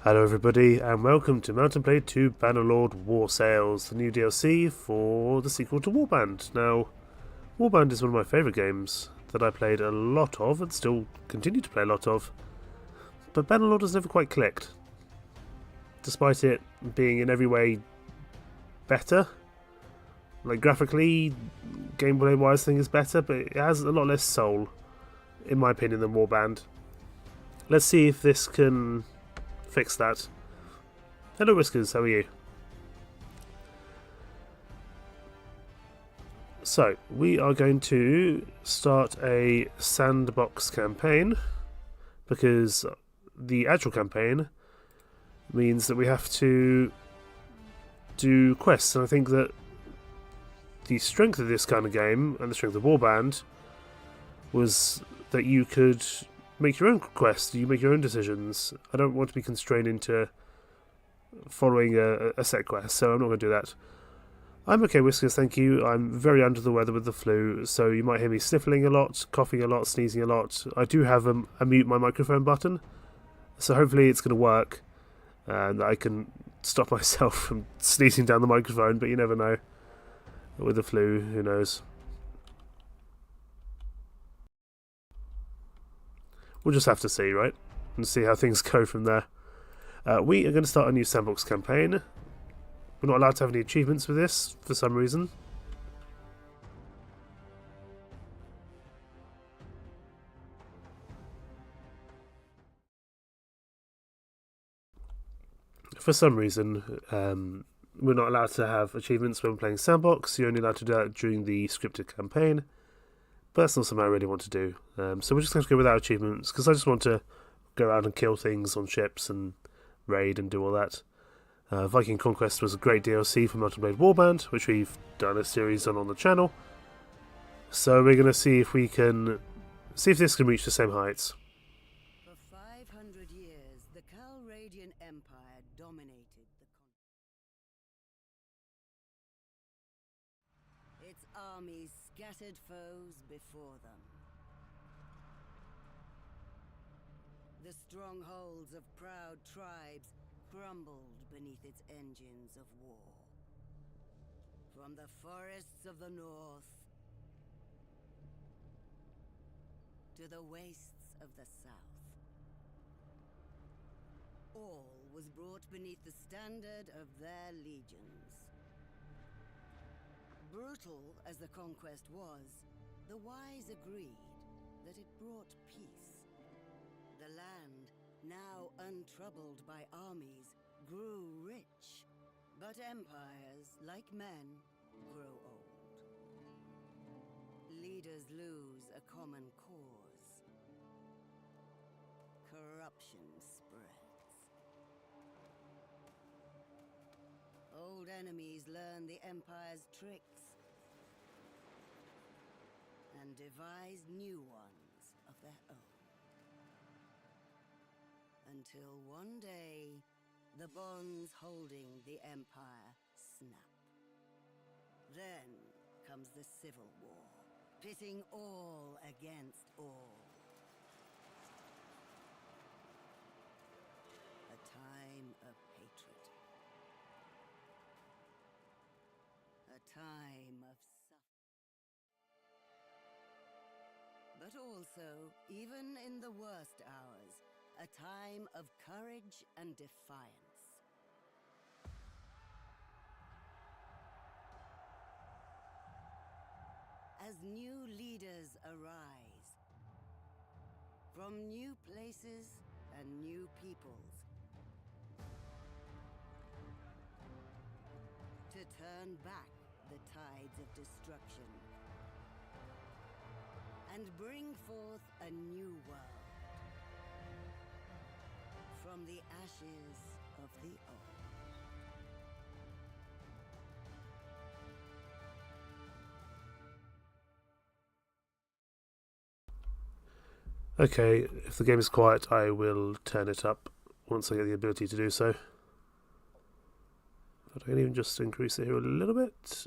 Hello everybody and welcome to Mountain Blade 2 Bannerlord Warsails, the new DLC for the sequel to Warband. Now, Warband is one of my favourite games that I played a lot of and still continue to play a lot of, but Bannerlord has never quite clicked. Despite it being in every way better, like graphically, gameplay wise thing is better, but it has a lot less soul, in my opinion, than Warband. Let's see if this can fix that. Hello Whiskers, how are you? So, we are going to start a sandbox campaign, because the actual campaign means that we have to do quests, and I think that the strength of this kind of game, and the strength of Warband, was that you could make your own quests, you make your own decisions. I don't want to be constrained into following a set quest, so I'm not going to do that. I'm okay, Whiskers, thank you. I'm very under the weather with the flu, so you might hear me sniffling a lot, coughing a lot, sneezing a lot. I do have a mute my microphone button, so hopefully it's going to work, and I can stop myself from sneezing down the microphone, but you never know. With the flu, who knows. We'll just have to see, right? And see how things go from there. We are going to start a new sandbox campaign. We're not allowed to have any achievements with this, for some reason. For some reason, we're not allowed to have achievements when playing sandbox. You're only allowed to do that during the scripted campaign. But that's not something I really want to do. So we're just going to go without achievements, because I just want to go around and kill things on ships and raid and do all that. Viking Conquest was a great DLC for Mountain Blade Warband, which we've done a series on the channel. So we're going to see if we can this can reach the same heights. For 500 years, the Calradian Empire dominated the continent. Its armies scattered foes before them. The strongholds of proud tribes crumbled beneath its engines of war. From the forests of the north to the wastes of the south, all was brought beneath the standard of their legions. Brutal as the conquest was, the wise agreed that it brought peace. The land, now untroubled by armies, grew rich, but empires, like men, grow old. Leaders lose a common cause. Corruption spreads. Old enemies learn the Empire's tricks and devise new ones of their own. Until one day, the bonds holding the Empire snap. Then comes the Civil War, pitting all against all. A time of hatred. A time of suffering. But also, even in the worst hours, a time of courage and defiance. As new leaders arise, from new places and new peoples, to turn back the tides of destruction and bring forth a new world. From the ashes of the old. Okay, if the game is quiet, I will turn it up once I get the ability to do so. But I can even just increase it here a little bit.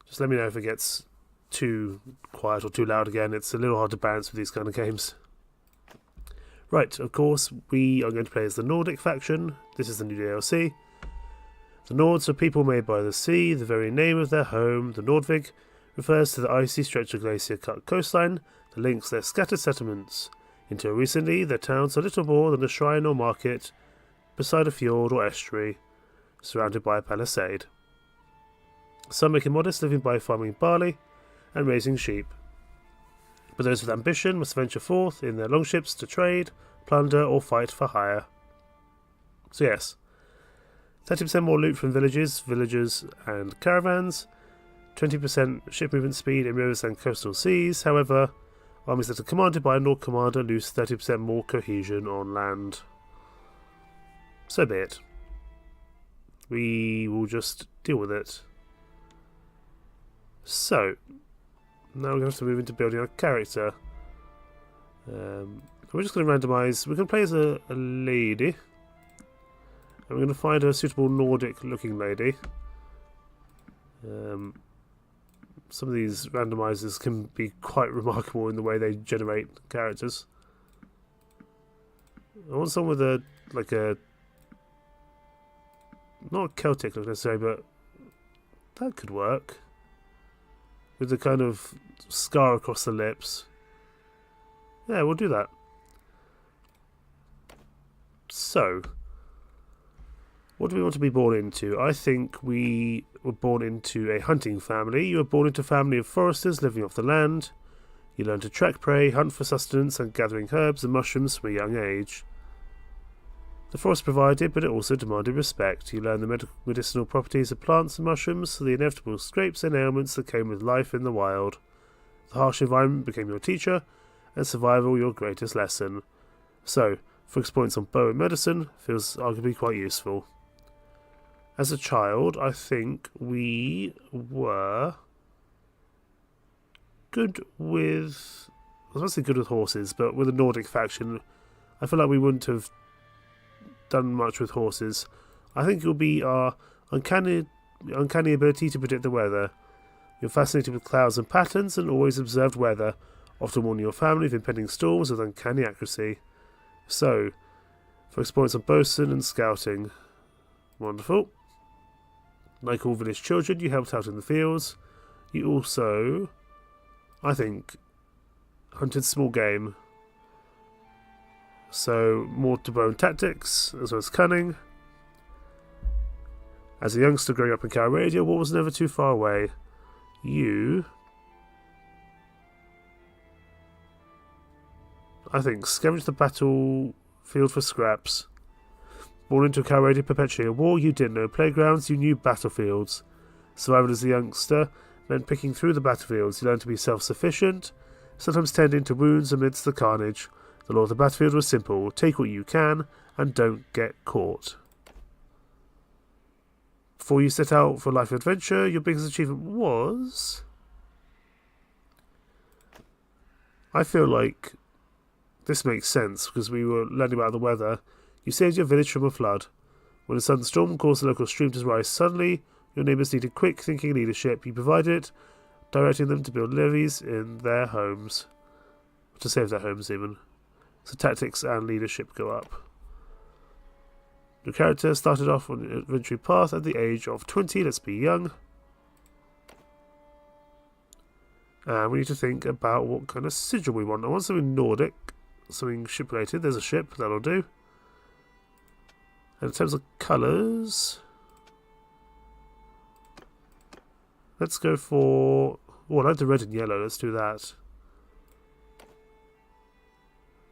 Just let me know if it gets too quiet or too loud again. It's a little hard to balance with these kind of games. Right, of course, we are going to play as the Nordic faction. This is the new DLC. The Nords are people made by the sea. The very name of their home, the Nordvig, refers to the icy stretch of glacier-cut coastline that links their scattered settlements. Until recently, their towns are little more than a shrine or market beside a fjord or estuary, surrounded by a palisade. Some make it modest, living by farming barley and raising sheep. But those with ambition must venture forth in their longships to trade, plunder, or fight for hire. So yes, 30% more loot from villages, villagers, and caravans, 20% ship movement speed in rivers and coastal seas. However, armies that are commanded by a Nord commander lose 30% more cohesion on land. So be it. We will just deal with it. So, now we're going to have to move into building our character. We're just going to randomise. We're going to play as a lady. And we're going to find a suitable Nordic looking lady. Some of these randomisers can be quite remarkable in the way they generate characters. I want someone with a, like a, not a Celtic look necessarily, but that could work. With the kind of scar across the lips. Yeah, we'll do that. So, what do we want to be born into? I think we were born into a hunting family. You were born into a family of foresters living off the land. You learn to track prey, hunt for sustenance, and gathering herbs and mushrooms from a young age. The forest provided, but it also demanded respect. You learn the medicinal properties of plants and mushrooms, the inevitable scrapes and ailments that came with life in the wild. The harsh environment became your teacher, and survival your greatest lesson. So, focus points on bow and medicine feels arguably quite useful. As a child, I think we were good with... I was going to say good with horses, but with the Nordic faction, I feel like we wouldn't have done much with horses. I think it will be our uncanny ability to predict the weather. You're fascinated with clouds and patterns and always observed weather, often warning your family of impending storms with uncanny accuracy. So, focus points on bosun and scouting. Wonderful. Like all village children, you helped out in the fields. You also, I think, hunted small game. So, more to bow and tactics, as well as cunning. As a youngster growing up in Calradia, war was never too far away. You, I think, scavenged the battlefield for scraps. Born into a Calradia perpetuating a war, you didn't know playgrounds, you knew battlefields. Survival as a youngster meant picking through the battlefields. You learned to be self-sufficient, sometimes tending to wounds amidst the carnage. The law of the battlefield was simple: take what you can and don't get caught. Before you set out for life adventure, your biggest achievement was... I feel like this makes sense because we were learning about the weather. You saved your village from a flood. When a sudden storm caused the local stream to rise suddenly, your neighbours needed quick thinking leadership. You provided it, directing them to build levees in their homes. To save their homes even. So tactics and leadership go up. Your character started off on an adventure path at the age of 20. Let's be young. And we need to think about what kind of sigil we want. I want something Nordic, something ship related. There's a ship, that'll do. And in terms of colours, let's go for... Oh, I like the red and yellow. Let's do that.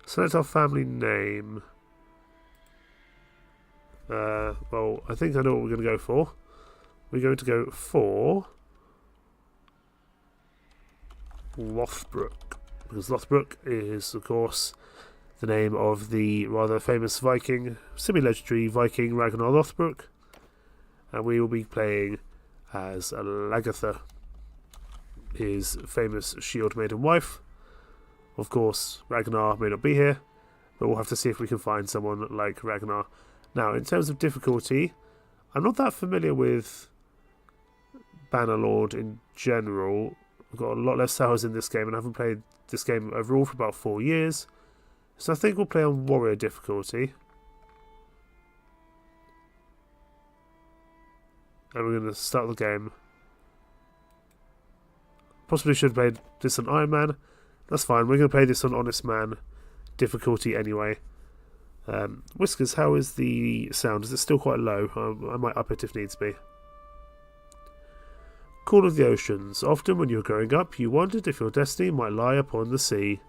Select our family name. Well, I think I know what we're going to go for. We're going to go for Lothbrok, because Lothbrok is, of course, the name of the rather famous Viking, semi-legendary Viking Ragnar Lothbrok, and we will be playing as Lagertha, his famous shield maiden wife. Of course, Ragnar may not be here, but we'll have to see if we can find someone like Ragnar. Now, in terms of difficulty, I'm not that familiar with Bannerlord in general. I've got a lot less hours in this game, and I haven't played this game overall for about 4 years. So I think we'll play on warrior difficulty. And we're going to start the game. Possibly should have played this on Iron Man. That's fine, we're going to play this on Honest Man difficulty anyway. Whiskers, how is the sound? Is it still quite low? I might up it if needs be. Call of the Oceans. Often when you were growing up, you wondered if your destiny might lie upon the sea.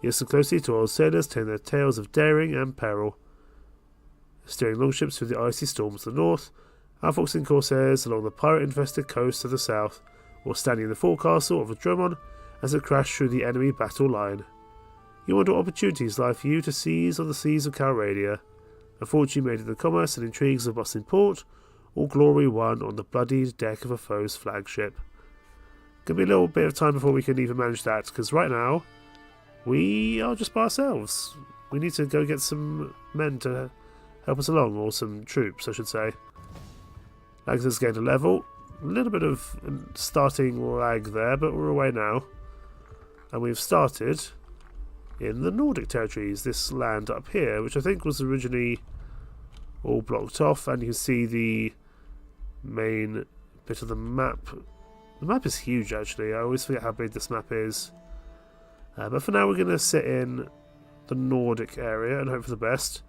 You listened closely to old sailors telling their tales of daring and peril, steering longships through the icy storms of the north, outfoxing corsairs along the pirate-infested coast of the south, or standing in the forecastle of a Drummond as it crashed through the enemy battle line. You wonder what opportunities lie for you to seize on the seas of Calradia, a fortune made in the commerce and intrigues of bustling port, or glory won on the bloodied deck of a foe's flagship. Gonna be a little bit of time before we can even manage that, because right now we are just by ourselves. We need to go get some men to help us along, or some troops, I should say. Lags has gained a level. A little bit of starting lag there, but we're away now. And we've started in the Nordic territories, this land up here, which I think was originally all blocked off, and you can see the main bit of the map. The map is huge, actually. I always forget how big this map is. But for now, we're going to sit in the Nordic area and hope for the best.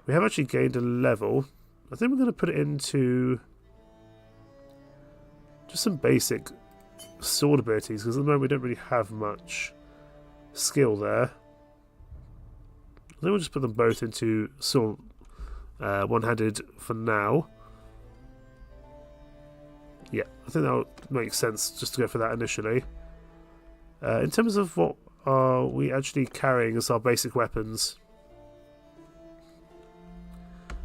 We have actually gained a level. I think we're going to put it into just some basic sword abilities, because at the moment we don't really have much skill there. I think we'll just put them both into sword one-handed for now. Yeah, I think that would make sense just to go for that initially. In terms of what are we actually carrying as our basic weapons,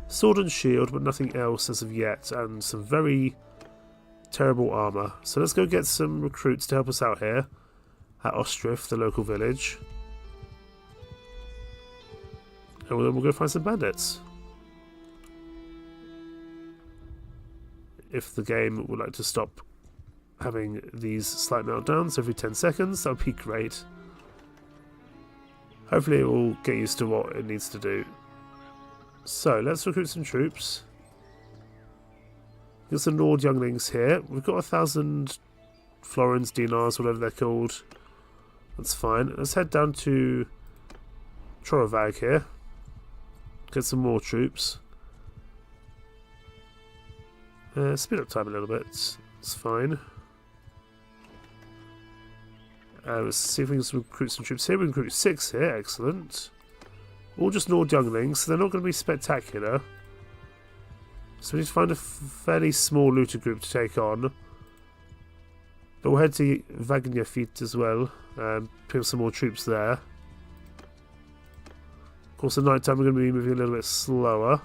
sword and shield, but nothing else as of yet, and some very terrible armour. So let's go get some recruits to help us out here at Ostrif, the local village, and then we'll go find some bandits. If the game would like to stop having these slight meltdowns every 10 seconds, that would be great. Hopefully it will get used to what it needs to do. So let's recruit some troops. Get some Nord younglings here. We've got 1,000 florins, dinars, whatever they're called. That's fine. Let's head down to Trorovag here. Get some more troops. Speed up time a little bit. It's fine. Let's see if we can recruit some troops here. We can recruit 6 here. Excellent. All just Nord younglings, so they're not going to be spectacular. So we need to find a fairly small looter group to take on. But we'll head to Vagnafit as well, and pick up some more troops there. Of course, at night time we're going to be moving a little bit slower.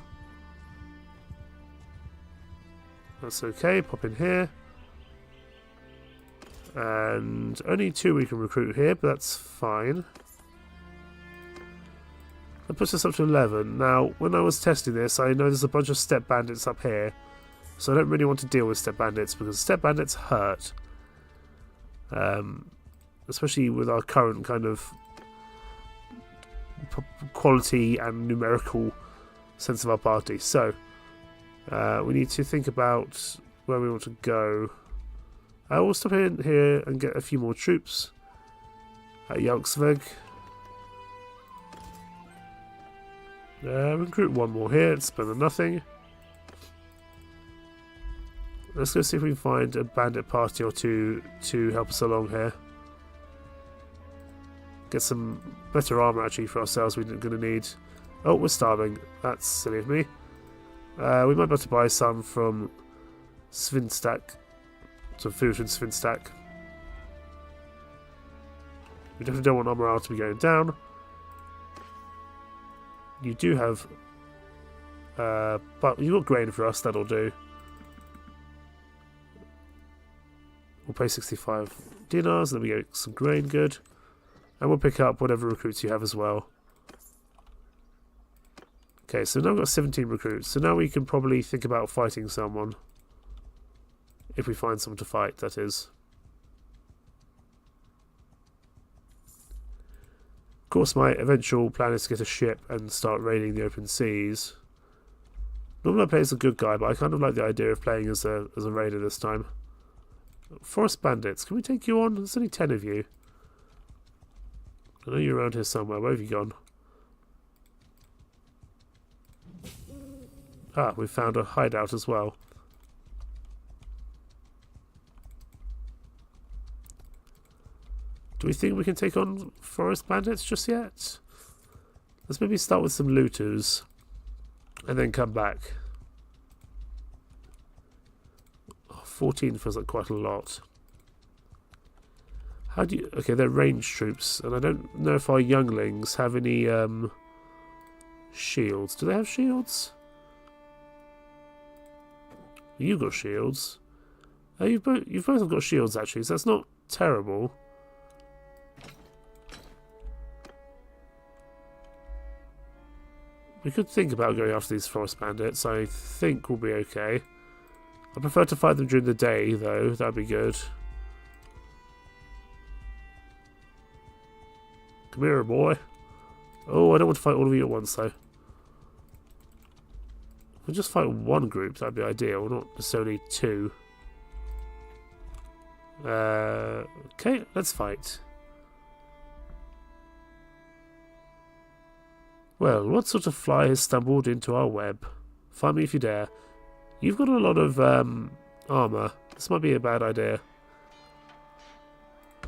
That's okay, pop in here. And only 2 we can recruit here, but that's fine. That puts us up to 11. Now, when I was testing this, I know there's a bunch of step bandits up here. So I don't really want to deal with step bandits, because step bandits hurt. Especially with our current kind of quality and numerical sense of our party. So, we need to think about where we want to go. We'll stop in here and get a few more troops at Jalksveg. Recruit 1 more here, it's better than nothing. Let's go see if we can find a bandit party or 2 to help us along here. Get some better armour actually for ourselves we're going to need. Oh, we're starving. That's silly of me. We might be able to buy some from Svinstak. Some food from Svinstak. We definitely don't want our morale to be going down. You do have... but you've got grain for us, that'll do. We'll pay 65 dinars, then we get some grain, good. And we'll pick up whatever recruits you have as well. Okay, so now we've got 17 recruits. So now we can probably think about fighting someone. If we find someone to fight, that is. Of course, my eventual plan is to get a ship and start raiding the open seas. Normally I play as a good guy, but I kind of like the idea of playing as a raider this time. Forest bandits, can we take you on? There's only 10 of you. I know you're around here somewhere. Where have you gone? Ah, we found a hideout as well. Do we think we can take on forest bandits just yet? Let's maybe start with some looters and then come back. 14 feels like quite a lot. How do you... Okay, they're ranged troops, and I don't know if our younglings have any shields. Do they have shields? You've got shields. Oh, you've both got shields actually, so that's not terrible. We could think about going after these forest bandits. I think we'll be okay. I prefer to fight them during the day, though. That'd be good. Come here, boy. Oh, I don't want to fight all of you at once, though. We'll just fight one group. That'd be ideal, not necessarily two. Okay, let's fight. Well, what sort of fly has stumbled into our web? Find me if you dare. You've got a lot of armour. This might be a bad idea.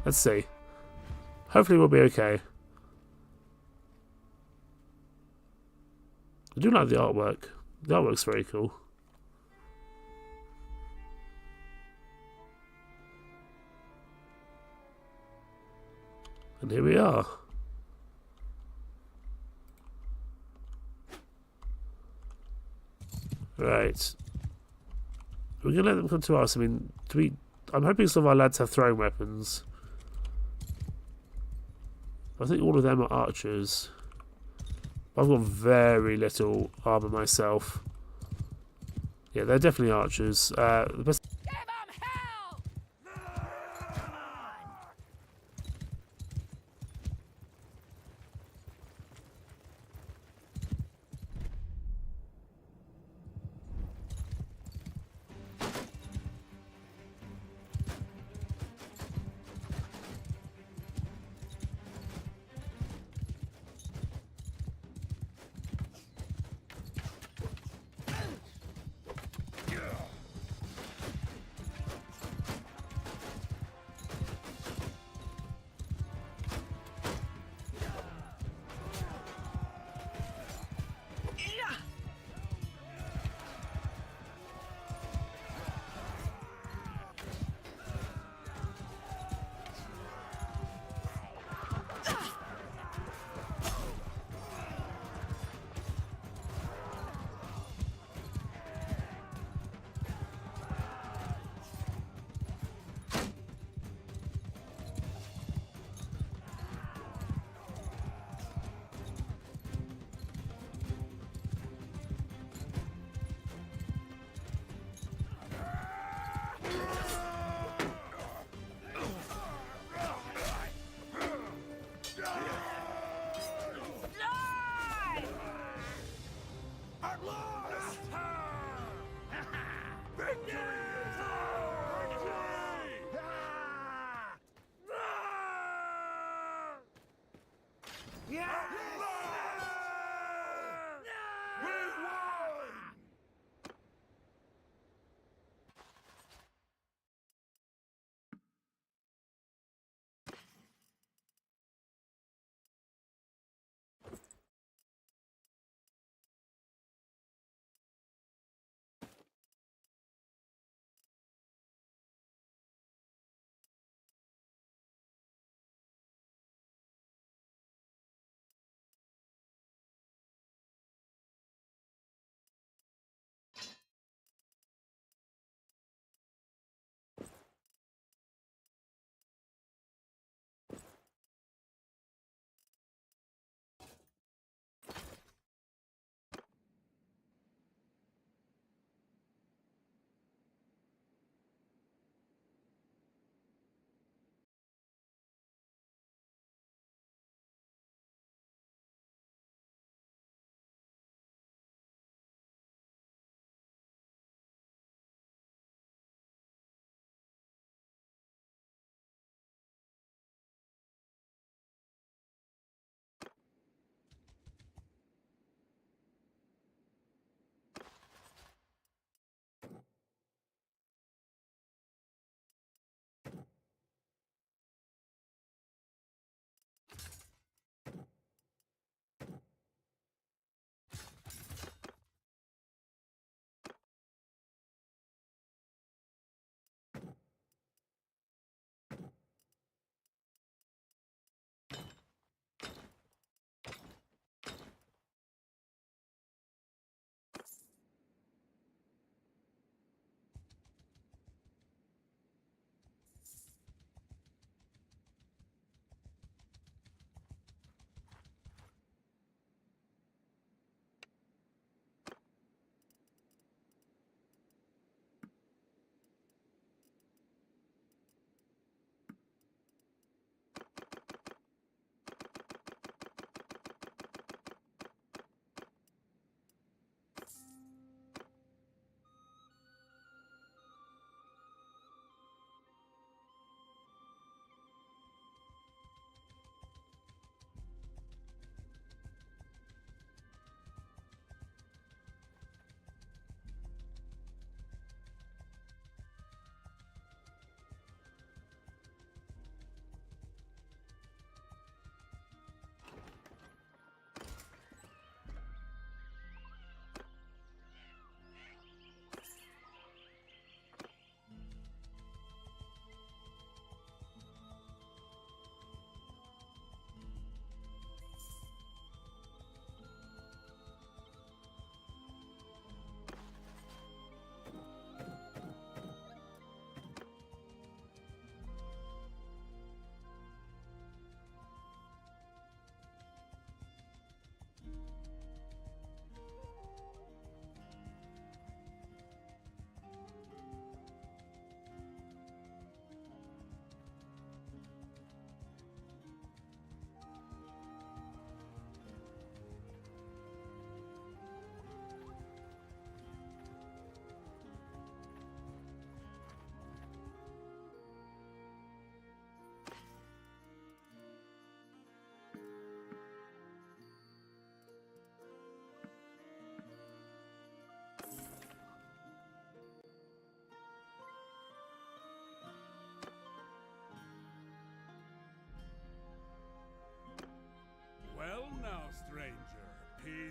Let's see. Hopefully we'll be okay. I do like the artwork. The artwork's very cool. And here we are. Right. We're going to let them come to us. I mean, I'm hoping some of our lads have throwing weapons. I think all of them are archers. I've got very little armour myself. Yeah, they're definitely archers. The best... Give 'em hell!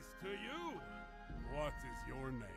Peace to you. What is your name?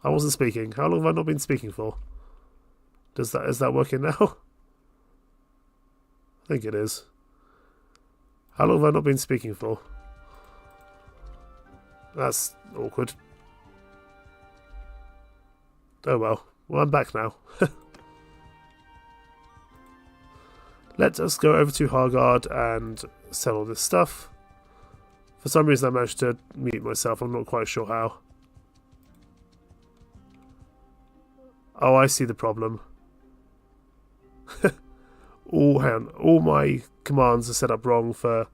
I wasn't speaking. How long have I not been speaking for? Is that working now? I think it is. How long have I not been speaking for? That's awkward. Oh well. Well, I'm back now. Let us go over to Hargard and sell all this stuff. For some reason I managed to mute myself. I'm not quite sure how. Oh, I see the problem. Hang on. All my commands are set up wrong for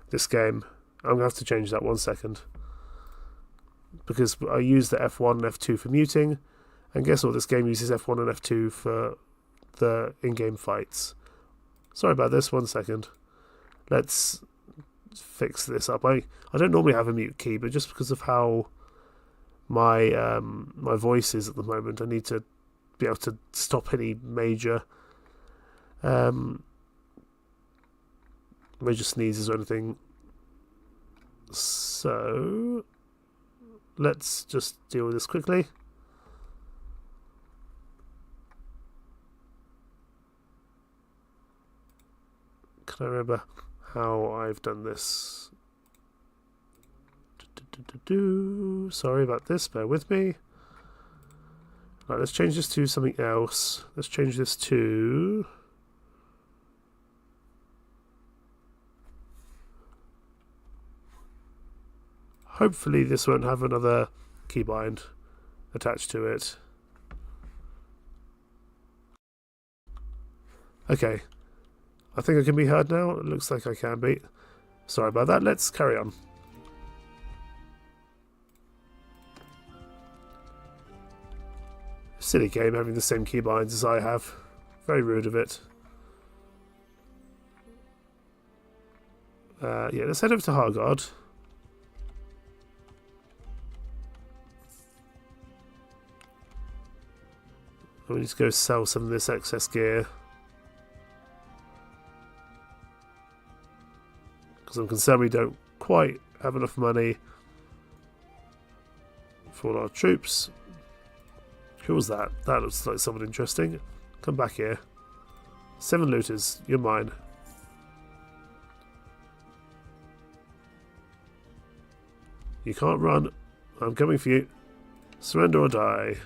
this game. I'm going to have to change that 1 second. Because I use the F1 and F2 for muting. And guess what? This game uses F1 and F2 for the in-game fights. Sorry about this, 1 second. Let's fix this up. I don't normally have a mute key, but just because of how my my voice is at the moment, I need to be able to stop any major sneezes or anything. So let's just deal with this quickly. Can I remember how I've done this? Sorry about this, bear with me. Right, let's change this to something else. Let's change this to... Hopefully this won't have another keybind attached to it. Okay. I think I can be heard now. It looks like I can be. Sorry about that. Let's carry on. Silly game having the same keybinds as I have. Very rude of it. Yeah, let's head over to Hargard. We need to go sell some of this excess gear. Because I'm concerned we don't quite have enough money for all our troops. Who was that? That looks like someone interesting. Come back here. 7 looters. You're mine. You can't run. I'm coming for you. Surrender or die.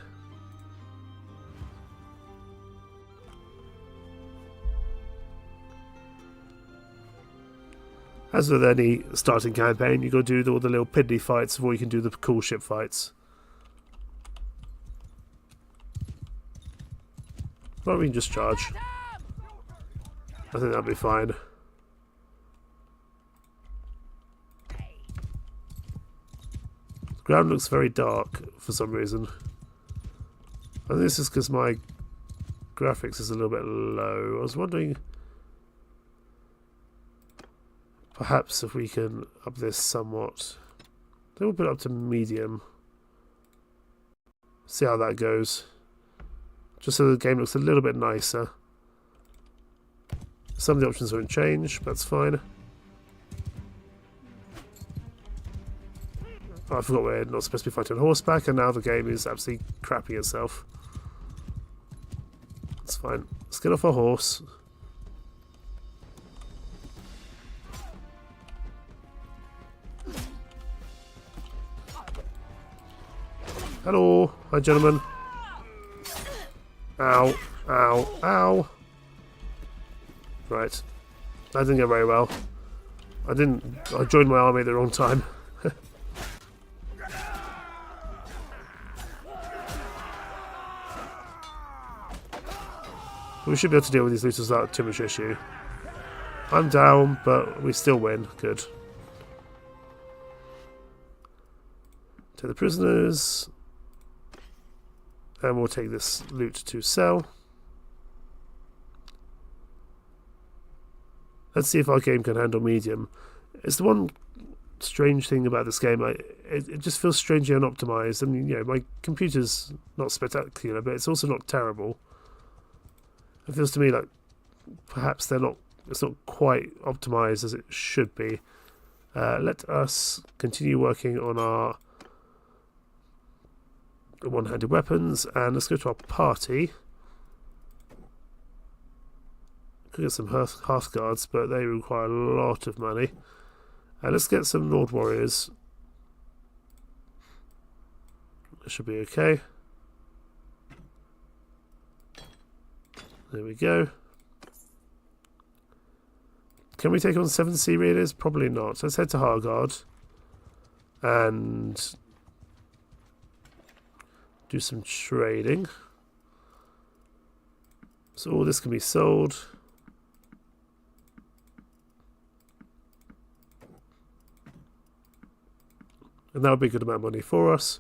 As with any starting campaign, you've got to do all the little piddly fights before you can do the cool ship fights. Why don't we just charge? I think that'll be fine. The ground looks very dark for some reason. I think this is because my graphics is a little bit low. I was wondering... Perhaps if we can up this somewhat. Then we'll put it up to medium. See how that goes. Just so the game looks a little bit nicer. Some of the options won't change, but that's fine. Oh, I forgot we're not supposed to be fighting on horseback, and now the game is absolutely crapping itself. That's fine. Let's get off our horse. Hello, hi gentlemen. Ow, ow, ow. Right. That didn't go very well. I joined my army at the wrong time. We should be able to deal with these looters without too much issue. I'm down, but we still win. Good. Take the prisoners. And we'll take this loot to sell. Let's see if our game can handle medium. It's the one strange thing about this game. It just feels strangely unoptimized. I mean, you know, my computer's not spectacular, but it's also not terrible. It feels to me like perhaps it's not quite optimized as it should be. Let us continue working on our one-handed weapons, and let's go to our party. Could get some Hearth Guards, but they require a lot of money. And let's get some Nord Warriors. That should be okay. There we go. Can we take on 7 Sea Raiders? Probably not. Let's head to Hargard and do some trading. So all this can be sold. And that would be a good amount of money for us.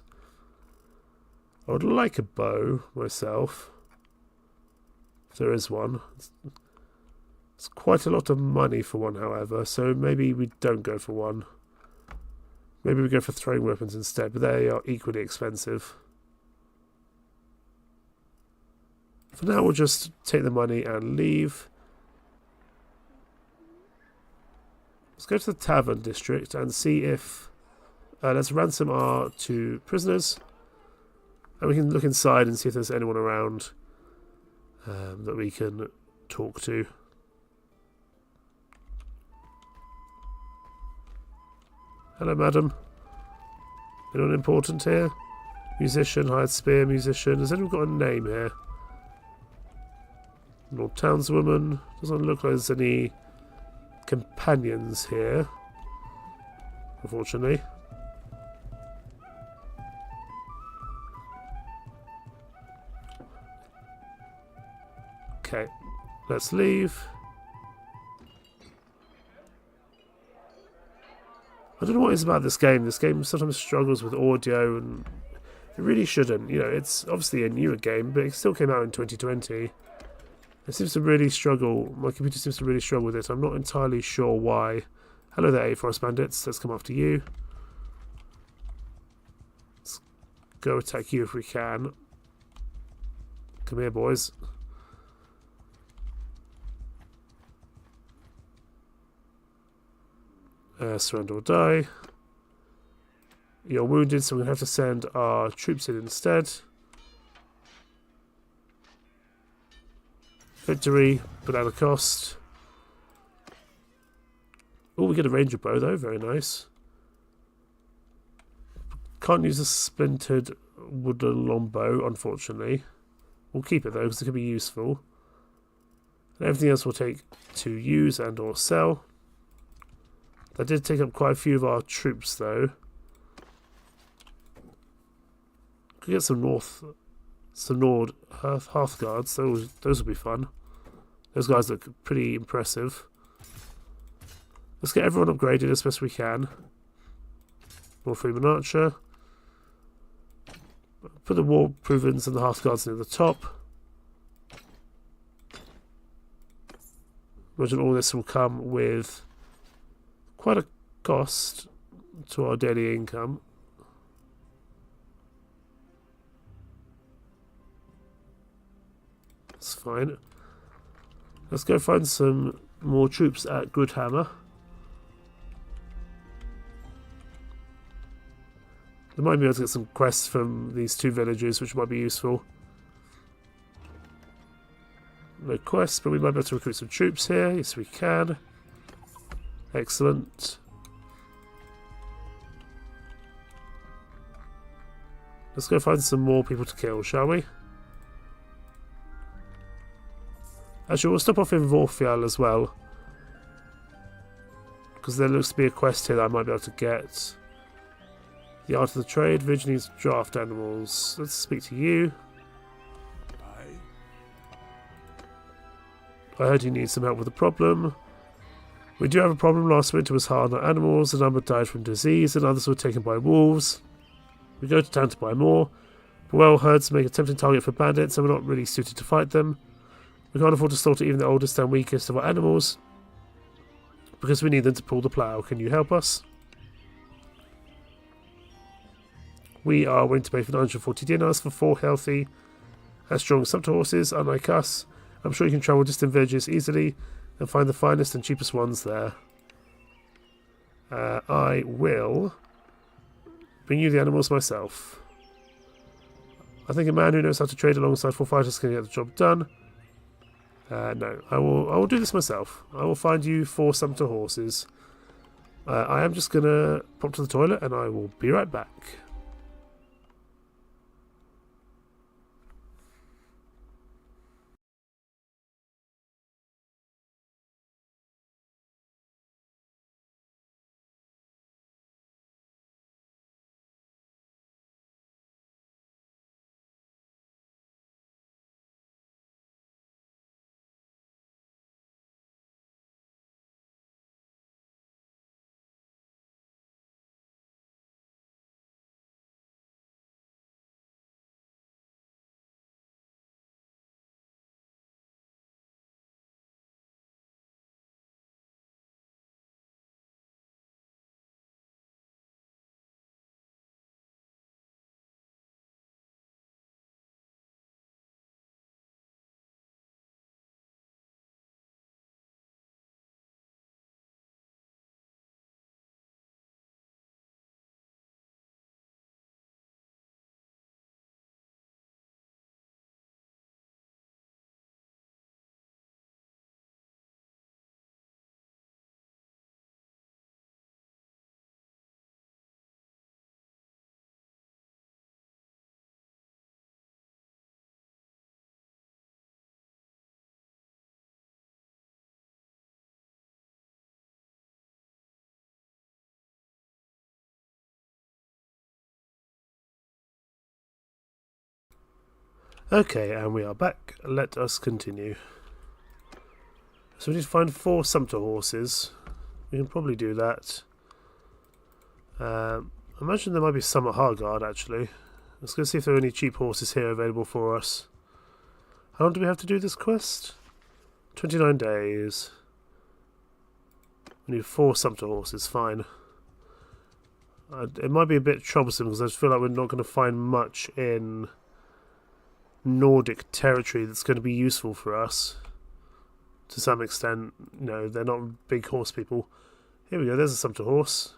I would like a bow myself. If there is one. It's quite a lot of money for one, however, so maybe we don't go for one. Maybe we go for throwing weapons instead, but they are equally expensive. For now, we'll just take the money and leave. Let's go to the tavern district and see if... let's ransom our 2 prisoners. And we can look inside and see if there's anyone around that we can talk to. Hello, madam. Anyone important here? Musician, hired spear, musician. Has anyone got a name here? Lord townswoman. Doesn't look like there's any companions here, unfortunately. Okay, let's leave. I don't know what it is about this game. This game sometimes struggles with audio, and it really shouldn't. You know, it's obviously a newer game, but it still came out in 2020. It seems to really struggle. My computer seems to really struggle with it. I'm not entirely sure why. Hello there, Forest Bandits. Let's come after you. Let's go attack you if we can. Come here, boys. Surrender or die. You're wounded, so we're going to have to send our troops in instead. Victory, but at a cost. Oh, we get a ranger bow though, very nice. Can't use a splintered wooden longbow, unfortunately. We'll keep it though, because it could be useful. And everything else we'll take to use and or sell. That did take up quite a few of our troops though. Could get some Nord Hearth Guards, those will be fun. Those guys look pretty impressive. Let's get everyone upgraded as best we can. More Freeman Archer. Put the War Provens and the Hearth Guards near the top. Imagine all this will come with quite a cost to our daily income. That's fine. Let's go find some more troops at Goodhammer. They might be able to get some quests from these 2 villages, which might be useful. No quests, but we might be able to recruit some troops here. Yes, we can. Excellent. Let's go find some more people to kill, shall we? Actually, we'll stop off in Vorfjall as well, because there looks to be a quest here that I might be able to get. The Art of the Trade, Virginie's Draft Animals. Let's speak to you. I heard you need some help with a problem. We do have a problem. Last winter was hard on our animals. A number died from disease and others were taken by wolves. We go to town to buy more. But well, herds make a tempting target for bandits and we're not really suited to fight them. We can't afford to slaughter even the oldest and weakest of our animals because we need them to pull the plough. Can you help us? We are willing to pay for 940 dinars for 4 healthy and strong sumpter horses. Unlike us, I'm sure you can travel distant villages easily and find the finest and cheapest ones there. I will bring you the animals myself. I think a man who knows how to trade alongside 4 fighters can get the job done. No, I will do this myself. I will find you 4 sumpter horses. I am just going to pop to the toilet and I will be right back. Okay, and we are back. Let us continue. So we need to find 4 sumpter horses. We can probably do that. I imagine there might be some at Hargard, actually. Let's go see if there are any cheap horses here available for us. How long do we have to do this quest? 29 days. We need 4 sumpter horses, fine. It might be a bit troublesome because I just feel like we're not going to find much in Nordic territory that's going to be useful for us. To some extent, you know, they're not big horse people. Here we go, there's a sumpter horse.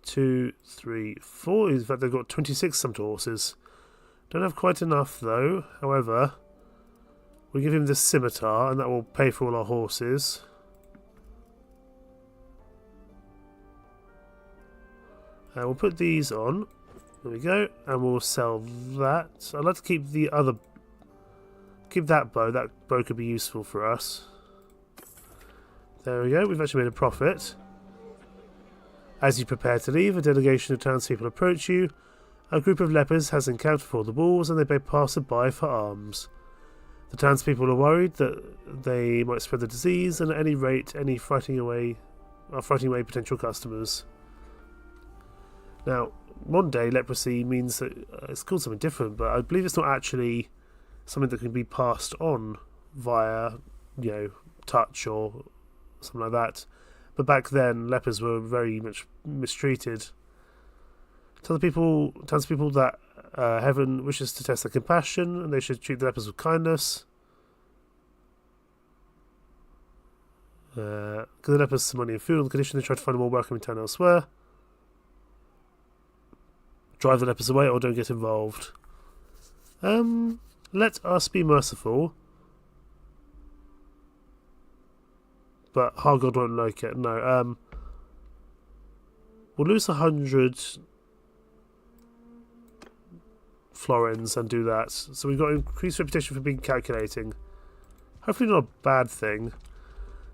2, 3, 4. In fact, they've got 26 sumpter horses. Don't have quite enough, though. However, we'll give him this scimitar, and that will pay for all our horses. We'll put these on. There we go, and we'll sell that. I'd like to keep the other... Keep that bow. That bow could be useful for us. There we go, we've actually made a profit. As you prepare to leave, a delegation of townspeople approach you. A group of lepers has encamped before the walls, and they beg passer-by for alms. The townspeople are worried that they might spread the disease, and at any rate, are frightening away potential customers. Now, modern day leprosy means that it's called something different, but I believe it's not actually something that can be passed on via, you know, touch or something like that. But back then, lepers were very much mistreated. Tell the townspeople that heaven wishes to test their compassion, and they should treat the lepers with kindness. Give the lepers some money and food on the condition they try to find a more welcoming town elsewhere. Drive the lepers away or don't get involved. Let us be merciful. But Hargod won't like it. No. We'll lose 100 florins and do that. So we've got increased reputation for being calculating. Hopefully not a bad thing.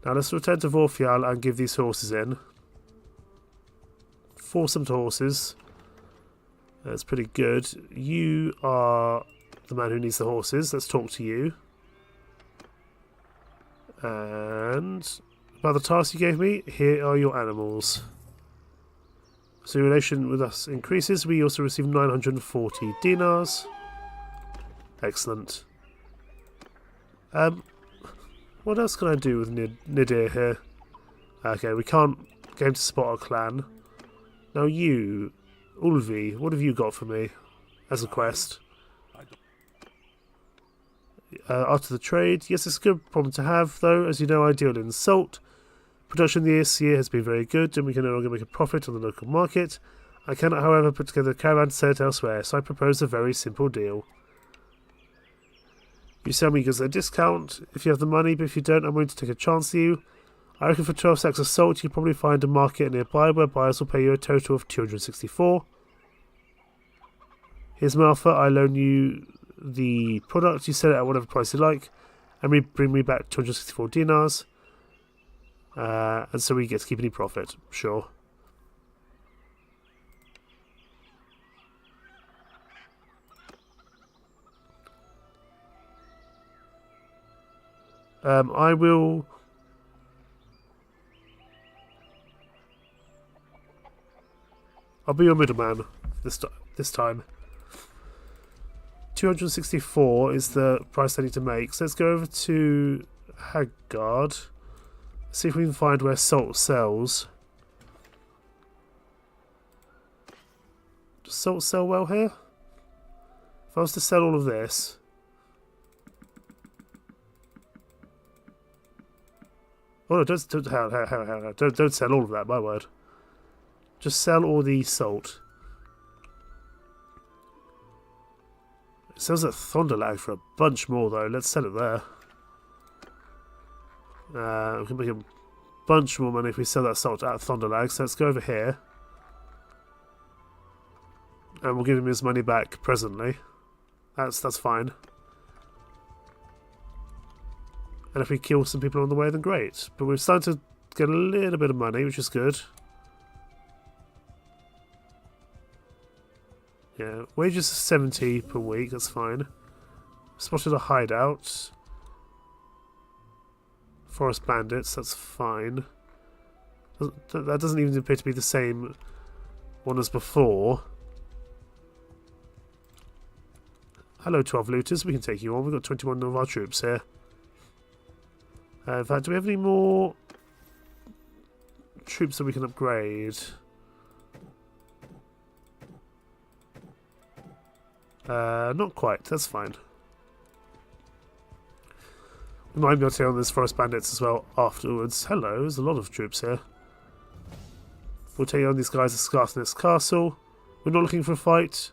Now let's return to Vorfial and give these horses in. 4 sumpter horses. That's pretty good. You are the man who needs the horses. Let's talk to you. And about the task you gave me, here are your animals. So your relation with us increases. We also receive 940 dinars. Excellent. What else can I do with Nidir here? Okay, we can't get him to spot our clan. Now you, Ulvi, what have you got for me as a quest? Art of the trade. Yes, it's a good problem to have, though. As you know, I deal in salt. Production this year has been very good, and we can no longer make a profit on the local market. I cannot, however, put together a caravan to sell it elsewhere, so I propose a very simple deal. You sell me goods at a discount if you have the money, but if you don't, I'm willing to take a chance with you. I reckon for 12 sacks of salt, you can probably find a market nearby where buyers will pay you a total of 264. Here's my offer. I loan you the product, you sell it at whatever price you like, and bring me back 264 dinars. And so we get to keep any profit. Sure. I will... I'll be your middleman this time. 264 is the price I need to make. So let's go over to Haggard. See if we can find where salt sells. Does salt sell well here? If I was to sell all of this... Oh no, don't sell all of that, my word. Just sell all the salt. It sells at Thunderlag for a bunch more though. Let's sell it there. We can make a bunch more money if we sell that salt at Thunderlag. So let's go over here. And we'll give him his money back presently. That's fine. And if we kill some people on the way, then great. But we're starting to get a little bit of money, which is good. Yeah, wages are 70 per week, that's fine. Spotted a hideout. Forest bandits, that's fine. That doesn't even appear to be the same one as before. Hello, 12 looters. We can take you on. We've got 21 of our troops here. In fact, do we have any more troops that we can upgrade? Not quite. That's fine. We might be able to take on these forest bandits as well afterwards. Hello, there's a lot of troops here. We'll take on these guys at Scarthness Castle. We're not looking for a fight.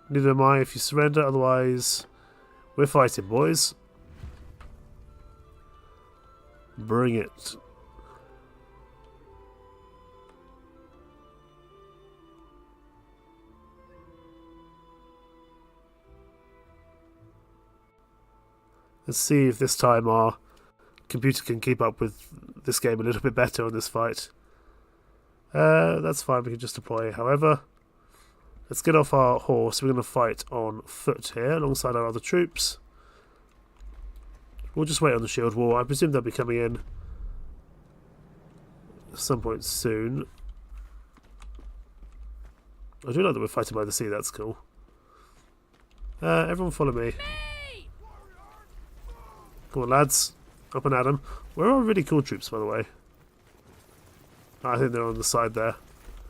Neither am I if you surrender, otherwise we're fighting, boys. Bring it. Let's see if this time our computer can keep up with this game a little bit better on this fight. That's fine, we can just deploy. However, let's get off our horse. We're going to fight on foot here alongside our other troops. We'll just wait on the shield wall. I presume they'll be coming in at some point soon. I do like that we're fighting by the sea, that's cool. Everyone follow me. Come on, lads. Up and at 'em. Where are really cool troops, by the way? I think they're on the side there.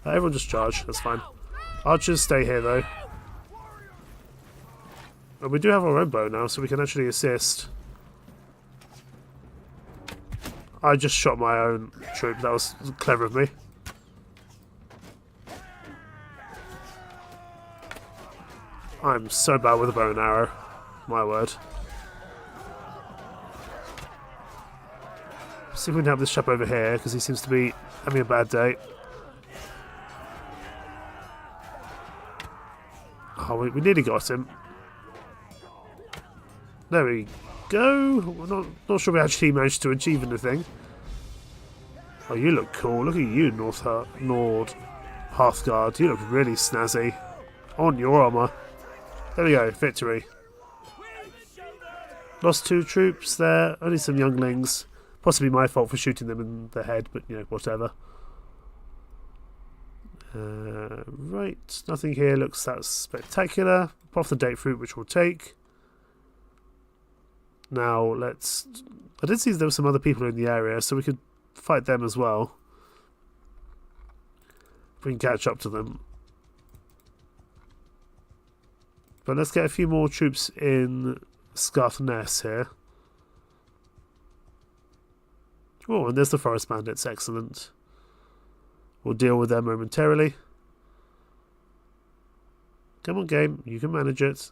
Everyone just charge, that's fine. Archers stay here, though. And we do have our own bow now, so we can actually assist. I just shot my own troop. That was clever of me. I'm so bad with a bow and arrow. My word. See if we can help this chap over here, because he seems to be having a bad day. Oh, we nearly got him. There we go. We're not sure we actually managed to achieve anything. Oh, you look cool. Look at you, Nord Hearthguard. You look really snazzy. On your armour. There we go. Victory. Lost 2 troops there. Only some younglings. Possibly my fault for shooting them in the head, but, you know, whatever. Right, nothing here looks that spectacular. Pop off the date fruit, which we'll take. Now, let's... I did see there were some other people in the area, so we could fight them as well. If we can catch up to them. But let's get a few more troops in Scarthness here. Oh, and there's the forest bandits, excellent. We'll deal with them momentarily. Come on, game, you can manage it.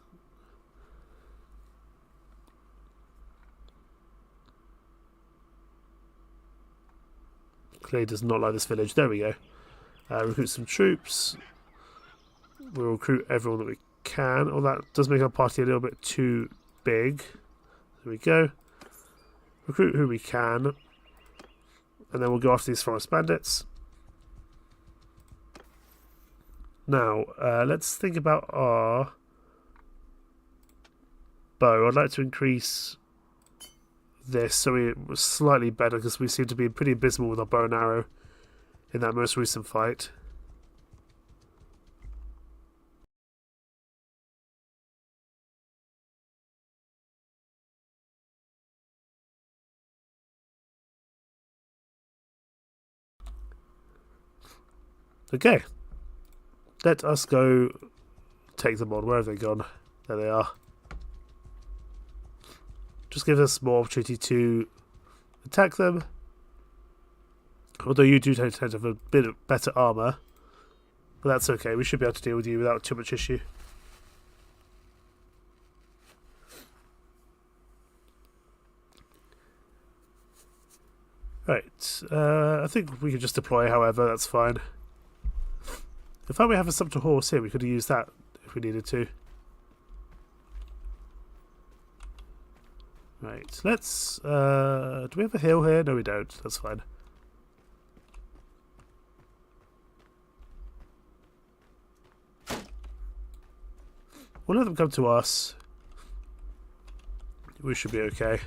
Clay does not like this village. There we go. Recruit some troops. We'll recruit everyone that we can. Oh, that does make our party a little bit too big. There we go. Recruit who we can. And then we'll go after these forest bandits. Now, let's think about our bow. I'd like to increase this so we're slightly better, because we seem to be pretty abysmal with our bow and arrow in that most recent fight. Okay. Let us go take them on. Where have they gone? There they are. Just give us more opportunity to attack them. Although you do tend to have a bit of better armour. But that's okay. We should be able to deal with you without too much issue. Right. I think we can just deploy, however. That's fine. In fact, we have a subtle horse here. We could have used that if we needed to. Right, let's... do we have a hill here? No, we don't. That's fine. We'll let them come to us. We should be okay.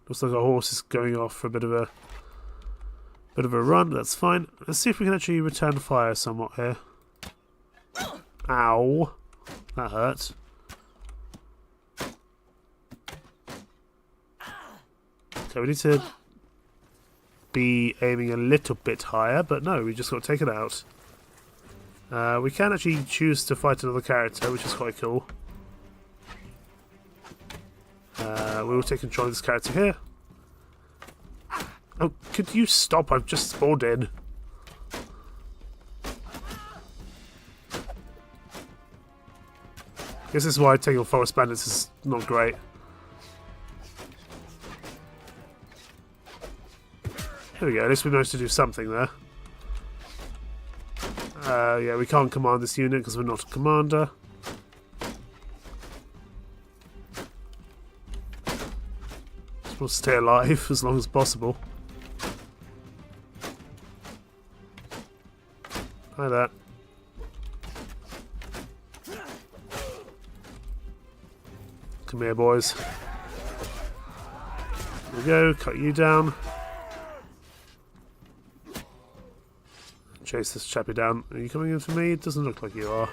Looks like our horse is going off for a bit of a run. That's fine. Let's see if we can actually return fire somewhat here. Ow. That hurt. Okay, we need to be aiming a little bit higher, but no, we just got to take it out. We can actually choose to fight another character, which is quite cool. We will take control of this character here. Oh, could you stop? I've just spawned in. This is why taking on forest bandits is not great. Here we go, at least we managed to do something there. Yeah, we can't command this unit because we're not a commander. Just want to stay alive as long as possible. Hi there. Come here, boys. Here we go, cut you down. Chase this chappie down. Are you coming in for me? It doesn't look like you are.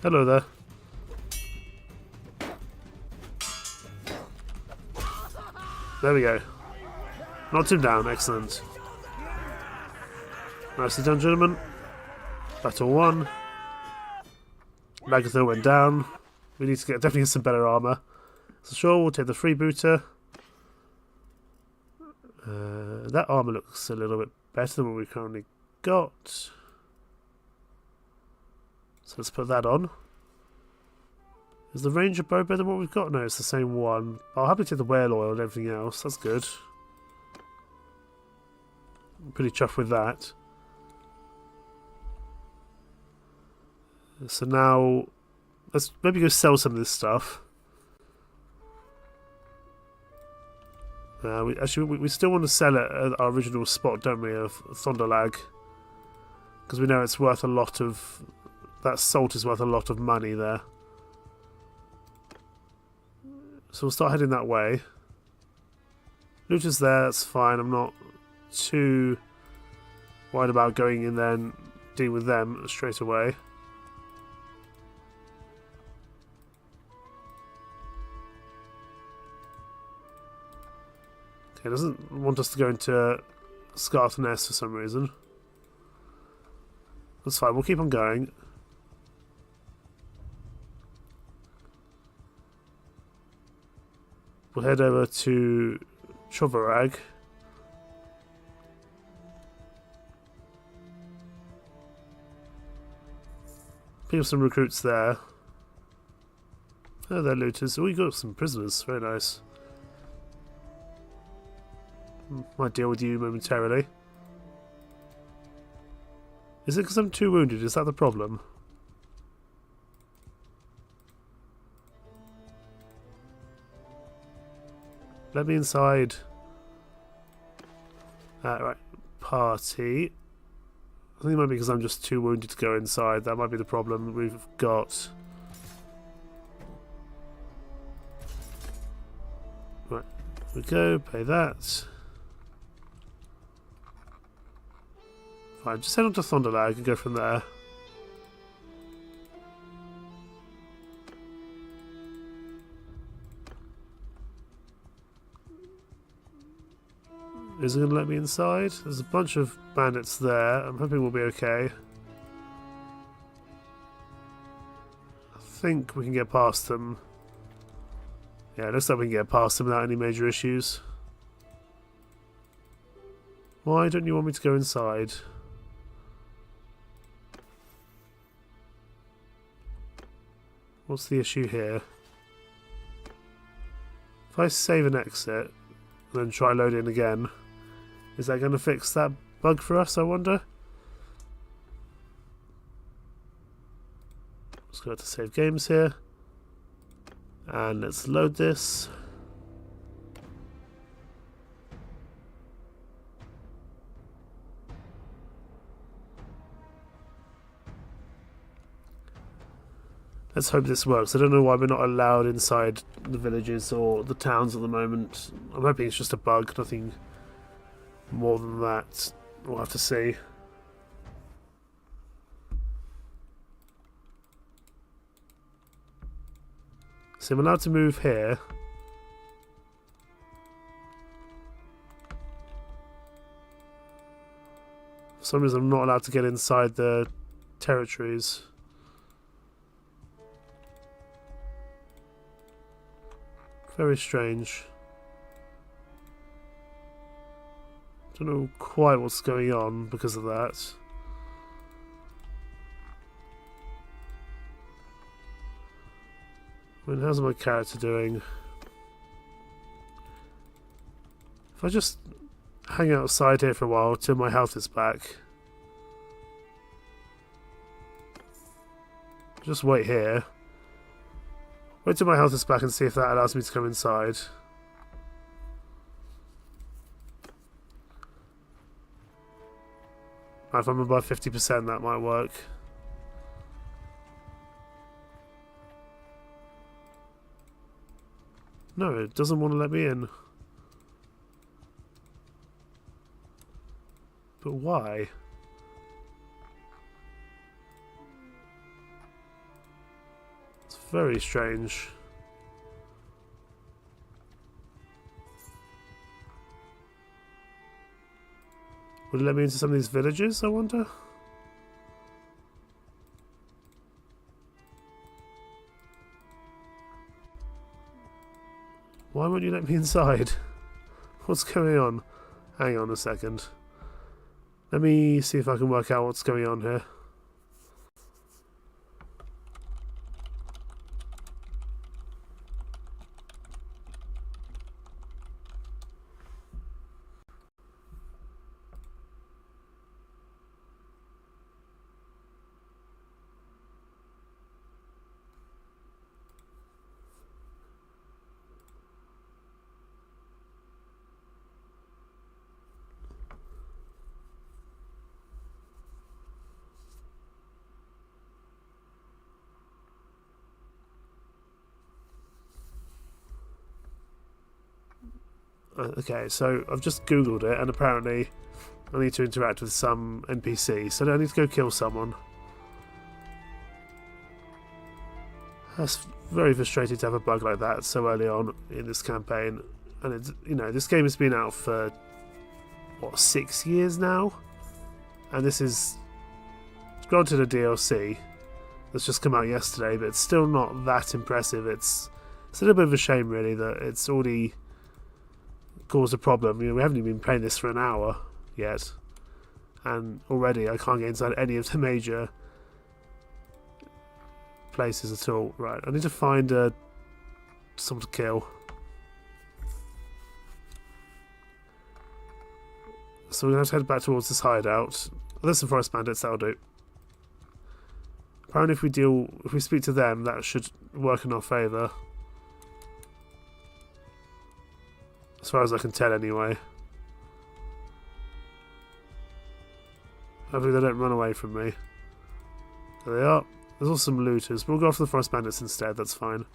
Hello there. There we go. Knocked him down, excellent. Nicely done, gentlemen. Battle 1. Lagatha went down. We need to definitely get some better armour. So sure, we'll take the freebooter. That armour looks a little bit better than what we've currently got. So let's put that on. Is the Ranger bow better than what we've got? No, it's the same one. I'll happily take the whale oil and everything else. That's good. I'm pretty chuffed with that. So now, let's maybe go sell some of this stuff. We still want to sell it at our original spot, don't we, of Thunderlag. Because we know it's worth a lot of... That salt is worth a lot of money there. So we'll start heading that way. Loot is there, that's fine. I'm not too worried about going in there and dealing with them straight away. It doesn't want us to go into Scarthness for some reason. That's fine, we'll keep on going. We'll head over to Chovarag. Pick up some recruits there. Oh, they're looters. Oh, we got some prisoners. Very nice. Might deal with you momentarily. Is it because I'm too wounded? Is that the problem? Let me inside. Right. Party. I think it might be because I'm just too wounded to go inside. That might be the problem. We've got... Right. Here we go. Pay that. Fine, just head on to Thunderlag and go from there. Is it going to let me inside? There's a bunch of bandits there. I'm hoping we'll be okay. I think we can get past them. Yeah, it looks like we can get past them without any major issues. Why don't you want me to go inside? What's the issue here? If I save and exit, and then try load in again, is that going to fix that bug for us, I wonder? Let's go to save games here. And let's load this. Let's hope this works. I don't know why we're not allowed inside the villages or the towns at the moment. I'm hoping it's just a bug, nothing more than that. We'll have to see. So I'm allowed to move here. For some reason I'm not allowed to get inside the territories. Very strange. Don't know quite what's going on because of that. I mean, how's my character doing? If I just hang outside here for a while till my health is back. Just wait here. Wait till my health is back and see if that allows me to come inside. If I'm above 50%, that might work. No, it doesn't want to let me in. But why? It's very strange. Would it let me into some of these villages, I wonder? Why won't you let me inside? What's going on? Hang on a second. Let me see if I can work out what's going on here. Okay, so I've just googled it and apparently I need to interact with some NPC, so I need to go kill someone. That's very frustrating to have a bug like that so early on in this campaign. And it's, you know, this game has been out for what, 6 years now? And this is granted a DLC that's just come out yesterday, but it's still not that impressive. It's a little bit of a shame really that it's already caused a problem. You know, we haven't even been playing this for an hour yet, and already I can't get inside any of the major places at all. Right, I need to find someone to kill. So we're going to have to head back towards this hideout. Oh, there's some forest bandits, that'll do. Apparently if we speak to them, that should work in our favour. As far as I can tell anyway. Hopefully they don't run away from me. There they are. There's also some looters. We'll go after the forest bandits instead, that's fine.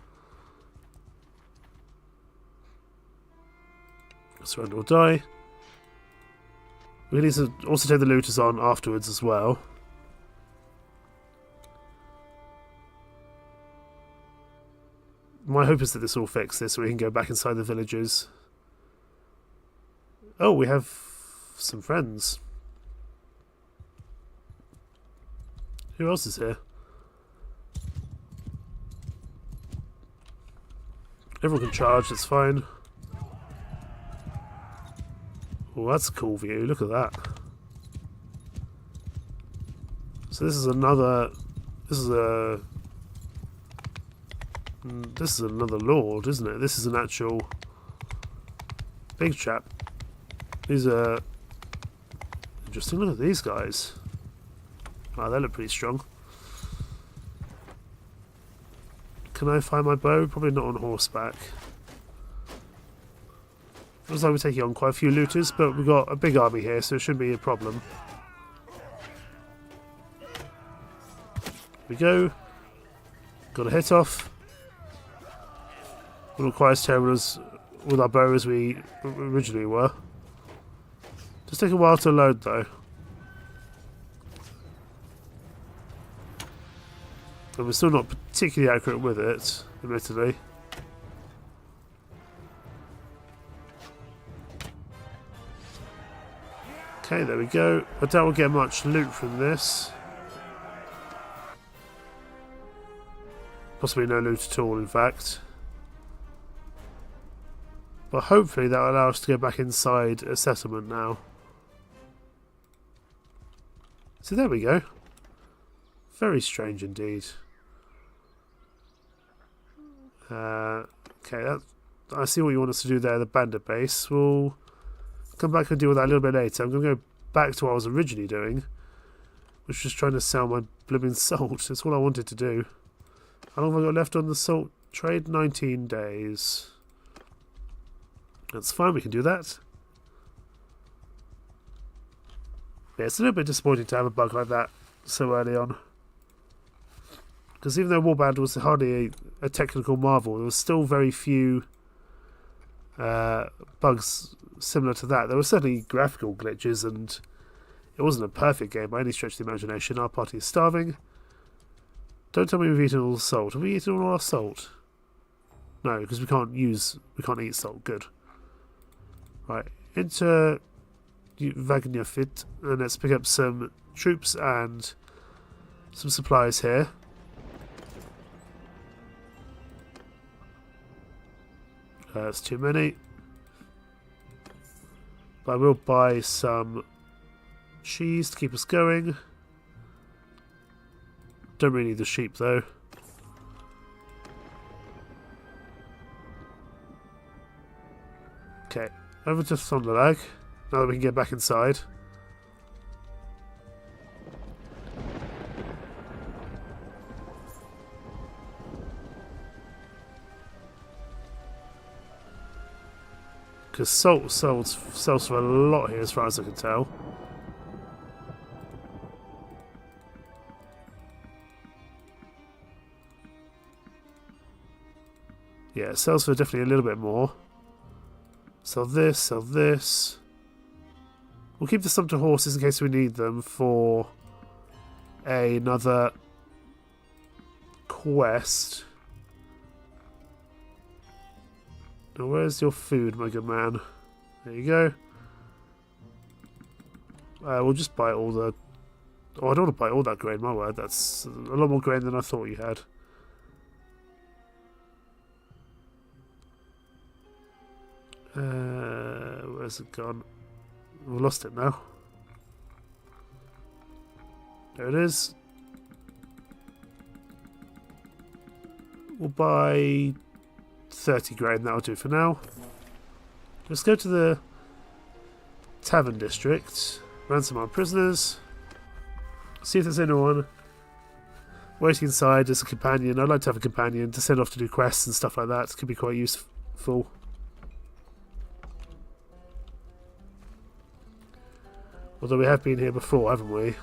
Surrender or die. We need to also take the looters on afterwards as well. My hope is that this will fix this so we can go back inside the villages. Oh, we have some friends. Who else is here? Everyone can charge, that's fine. Oh, that's a cool view, look at that. So this is another... This is another lord, isn't it? This is an actual big chap. These are interesting. Look at these guys. Wow, they look pretty strong. Can I find my bow? Probably not on horseback. Looks like we're taking on quite a few looters, but we've got a big army here, so it shouldn't be a problem. Here we go. Got a hit off. We're not quite as terrible as with our bow as we originally were. Just take a while to load though. And we're still not particularly accurate with it, admittedly. Okay, there we go. I doubt we'll get much loot from this. Possibly no loot at all, in fact. But hopefully that will allow us to go back inside a settlement now. So there we go. Very strange indeed. Okay, I see what you want us to do there, the bandit base. We'll come back and deal with that a little bit later. I'm going to go back to what I was originally doing, which was trying to sell my blooming salt. That's all I wanted to do. How long have I got left on the salt trade? 19 days. That's fine, we can do that. Yeah, it's a little bit disappointing to have a bug like that so early on. Because even though Warband was hardly a technical marvel, there was still very few bugs similar to that. There were certainly graphical glitches, and it wasn't a perfect game by any stretch of the imagination. Our party is starving. Don't tell me we've eaten all the salt. Have we eaten all our salt? No, because we can't eat salt. Good. Right, into Vagnafit, and let's pick up some troops and some supplies here. That's too many. But I will buy some cheese to keep us going. Don't really need the sheep though. Okay, over to Thunderlag, now that we can get back inside. Because salt sells for a lot here as far as I can tell. Yeah, it sells for definitely a little bit more. Sell this, sell this. We'll keep the some to horses in case we need them for another quest. Now, where's your food, my good man? There you go. We'll just buy all the... Oh, I don't want to buy all that grain, my word. That's a lot more grain than I thought you had. Where's it gone? We've lost it now. There it is. We'll buy 30 grain, that'll do for now. Let's go to the tavern district, ransom our prisoners, see if there's anyone waiting inside as a companion. I'd like to have a companion to send off to do quests and stuff like that. It could be quite useful. Although we have been here before, haven't we?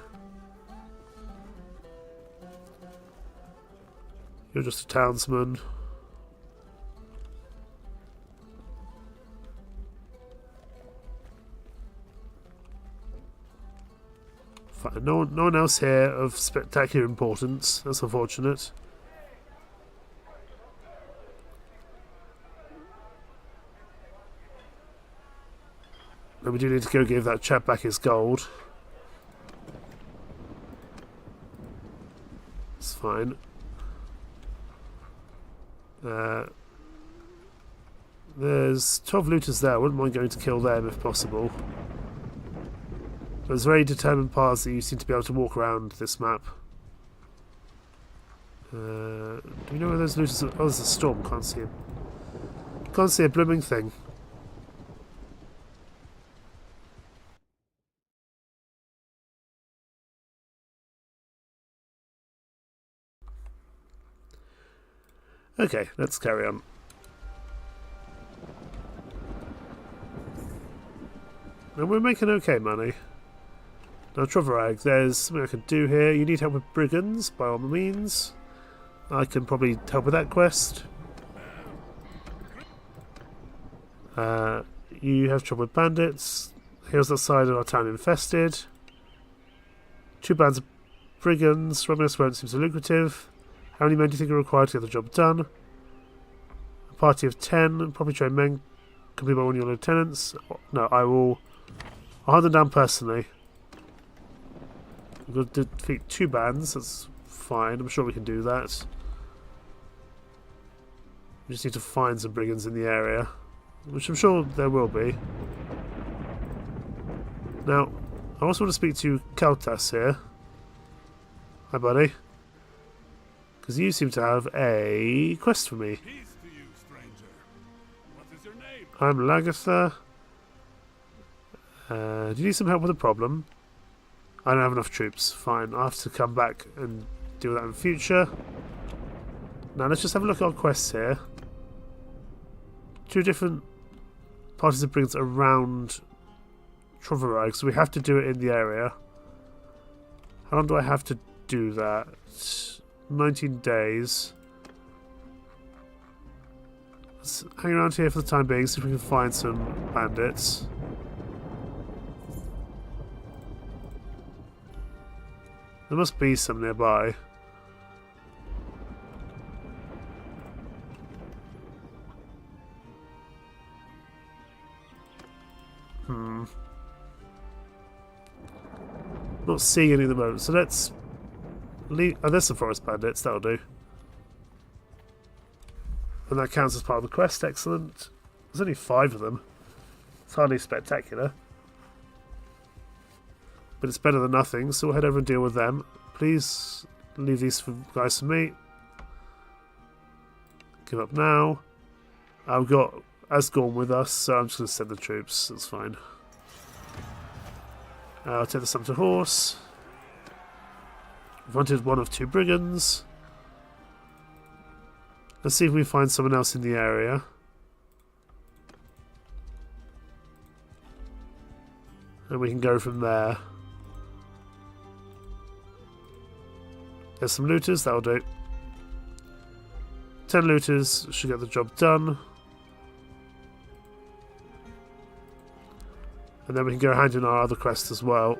You're just a townsman. Fine. No one else here of spectacular importance. That's unfortunate. And we do need to go give that chap back his gold. It's fine. There's 12 looters there. I wouldn't mind going to kill them if possible. There's very determined paths that you seem to be able to walk around this map. Do we know where those looters are? Oh, there's a storm. Can't see him. Can't see a blooming thing. Okay, let's carry on. Now we're making okay money. Now Trovarag, there's something I can do here. You need help with brigands, by all means. I can probably help with that quest. You have trouble with bandits. Hills outside of our town infested. 2 bands of brigands. Robbing us won't seem so lucrative. How many men do you think are required to get the job done? A party of 10 properly trained men, complete by one of your lieutenants. No, I'll hunt them down personally. We've got to defeat 2 bands. That's fine. I'm sure we can do that. We just need to find some brigands in the area, which I'm sure there will be. Now, I also want to speak to Kautas here. Hi, buddy. Because you seem to have a quest for me. Peace to you, stranger. What is your name? I'm Lagatha. Do you need some help with a problem? I don't have enough troops. Fine, I'll have to come back and deal with that in the future. Now, let's just have a look at our quests here. 2 different parties of brigands around Troverag, so we have to do it in the area. How long do I have to do that? 19 days. Let's hang around here for the time being, see if we can find some bandits. There must be some nearby. Not seeing any at the moment, so let's leave. Oh, there's some forest bandits, that'll do. And that counts as part of the quest, excellent. There's only 5 of them. It's hardly spectacular. But it's better than nothing, so we'll head over and deal with them. Please leave these guys for me. Give up now. I've got Asgorn with us, so I'm just going to send the troops, that's fine. I'll take this up to horse. I've wanted 1 of 2 brigands. Let's see if we find someone else in the area. And we can go from there. There's some looters, that'll do. 10 looters should get the job done. And then we can go hand in our other quest as well,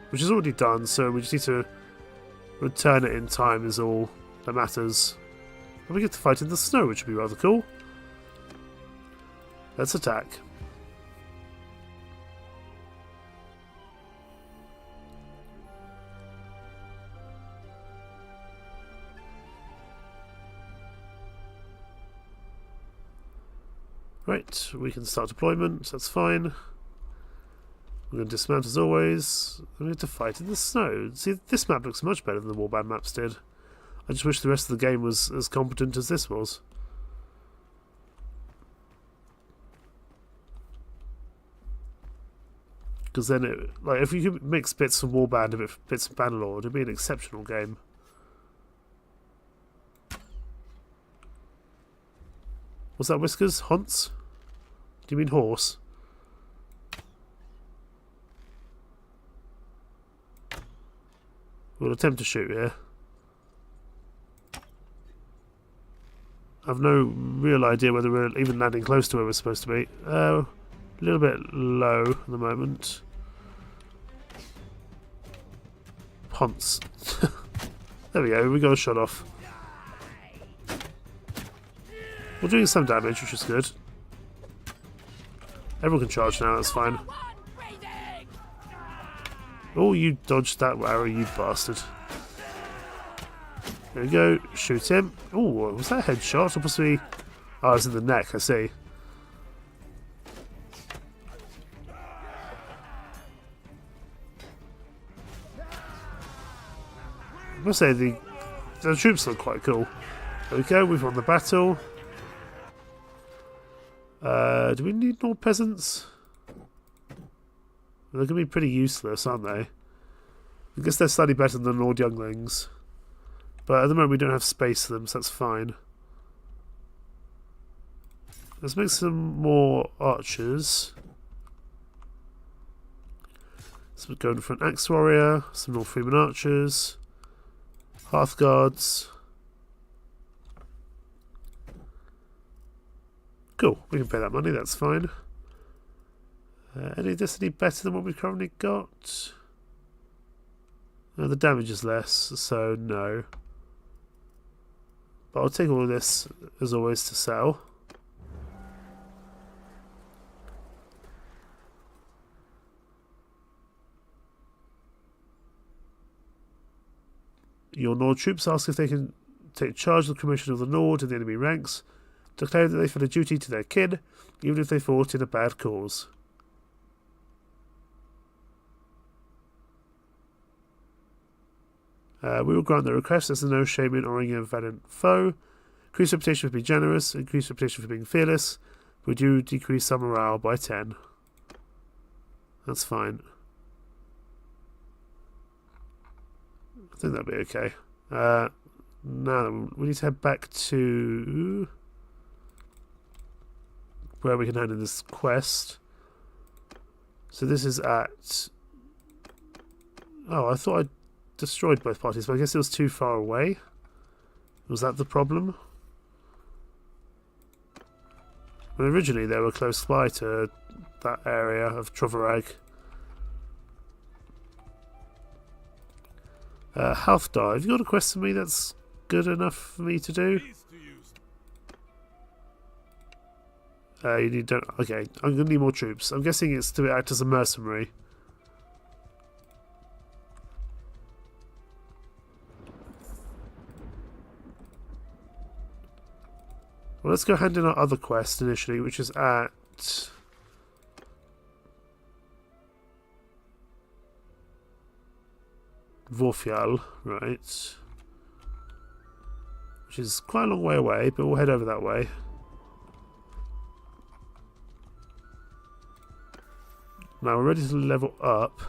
which is already done, so we just need to return it in time is all that matters. And we get to fight in the snow, which would be rather cool. Let's attack. Right, we can start deployment, that's fine. We're going to dismount as always. We have to fight in the snow. See, this map looks much better than the Warband maps did. I just wish the rest of the game was as competent as this was. Because then, if you could mix bits from Warband and bits from Bannerlord, it'd be an exceptional game. What's that, Whiskers? Hunts? Do you mean horse? We'll attempt to shoot here. I've no real idea whether we're even landing close to where we're supposed to be. A little bit low at the moment. Hunts. There we go, we got a shot off. We're doing some damage, which is good. Everyone can charge now, that's fine. Oh, you dodged that arrow, you bastard. There we go, shoot him. Oh, was that a headshot? Or possibly... Oh, it was in the neck, I see. I must say, the troops look quite cool. There we go, we've won the battle. Do we need more peasants? They're going to be pretty useless, aren't they? I guess they're slightly better than Lord Younglings. But at the moment we don't have space for them, so that's fine. Let's make some more archers. So we're going for an Axe Warrior, some North Freeman archers, Hearth Guards. Cool, we can pay that money, that's fine. Any of this any better than what we've currently got? No, the damage is less, so no. But I'll take all of this, as always, to sell. Your Nord troops ask if they can take charge of the commission of the Nord in the enemy ranks, declare that they feel a duty to their kin, even if they fought in a bad cause. We will grant their request. There's no shame in honouring a valiant foe. Increase reputation for being generous, increase reputation for being fearless. We do decrease some morale by 10. That's fine. I think that'll be okay. Now, we need to head back to where we can hand in this quest. So this is at... Oh, I thought I destroyed both parties, but I guess it was too far away. Was that the problem? Well, originally they were close by to that area of Trovarag. Health dive. Have you got a quest for me that's good enough for me to do? You need don't. Okay, I'm gonna need more troops. I'm guessing it's to act as a mercenary. Well, let's go hand in our other quest initially, which is at Huithril, right? Which is quite a long way away, but we'll head over that way. Now we're ready to level up.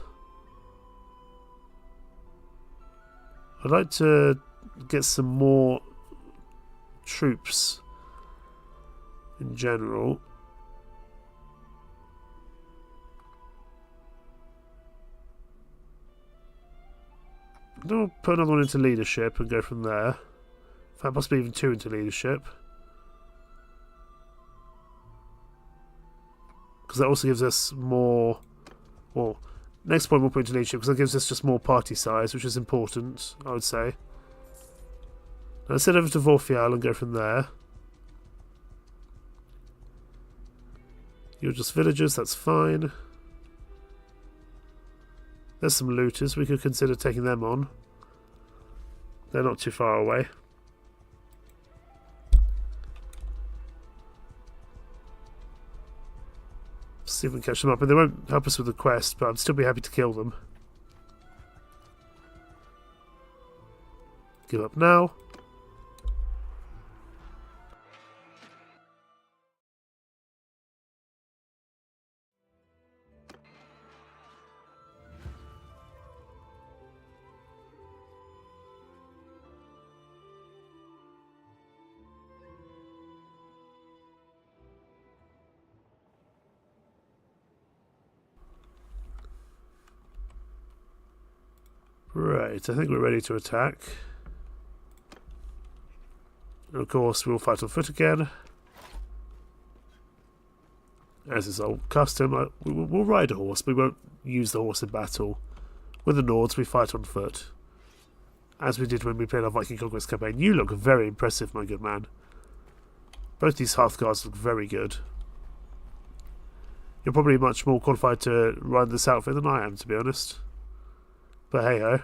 I'd like to get some more troops in general. Then we'll put another one into leadership and go from there. In fact, possibly even 2 into leadership. Because that also gives us more... Well, next point we'll put into leadership, because that gives us just more party size, which is important, I would say. Now let's head over to Huithril and go from there. You're just villagers, that's fine. There's some looters, we could consider taking them on. They're not too far away. See if we can catch them up. And they won't help us with the quest, but I'd still be happy to kill them. Give up now. Right, I think we're ready to attack. And of course, we'll fight on foot again. As is our custom, we'll ride a horse, but we won't use the horse in battle. With the Nords, we fight on foot. As we did when we played our Viking Conquest campaign. You look very impressive, my good man. Both these Hearthguards look very good. You're probably much more qualified to ride this outfit than I am, to be honest. But hey ho.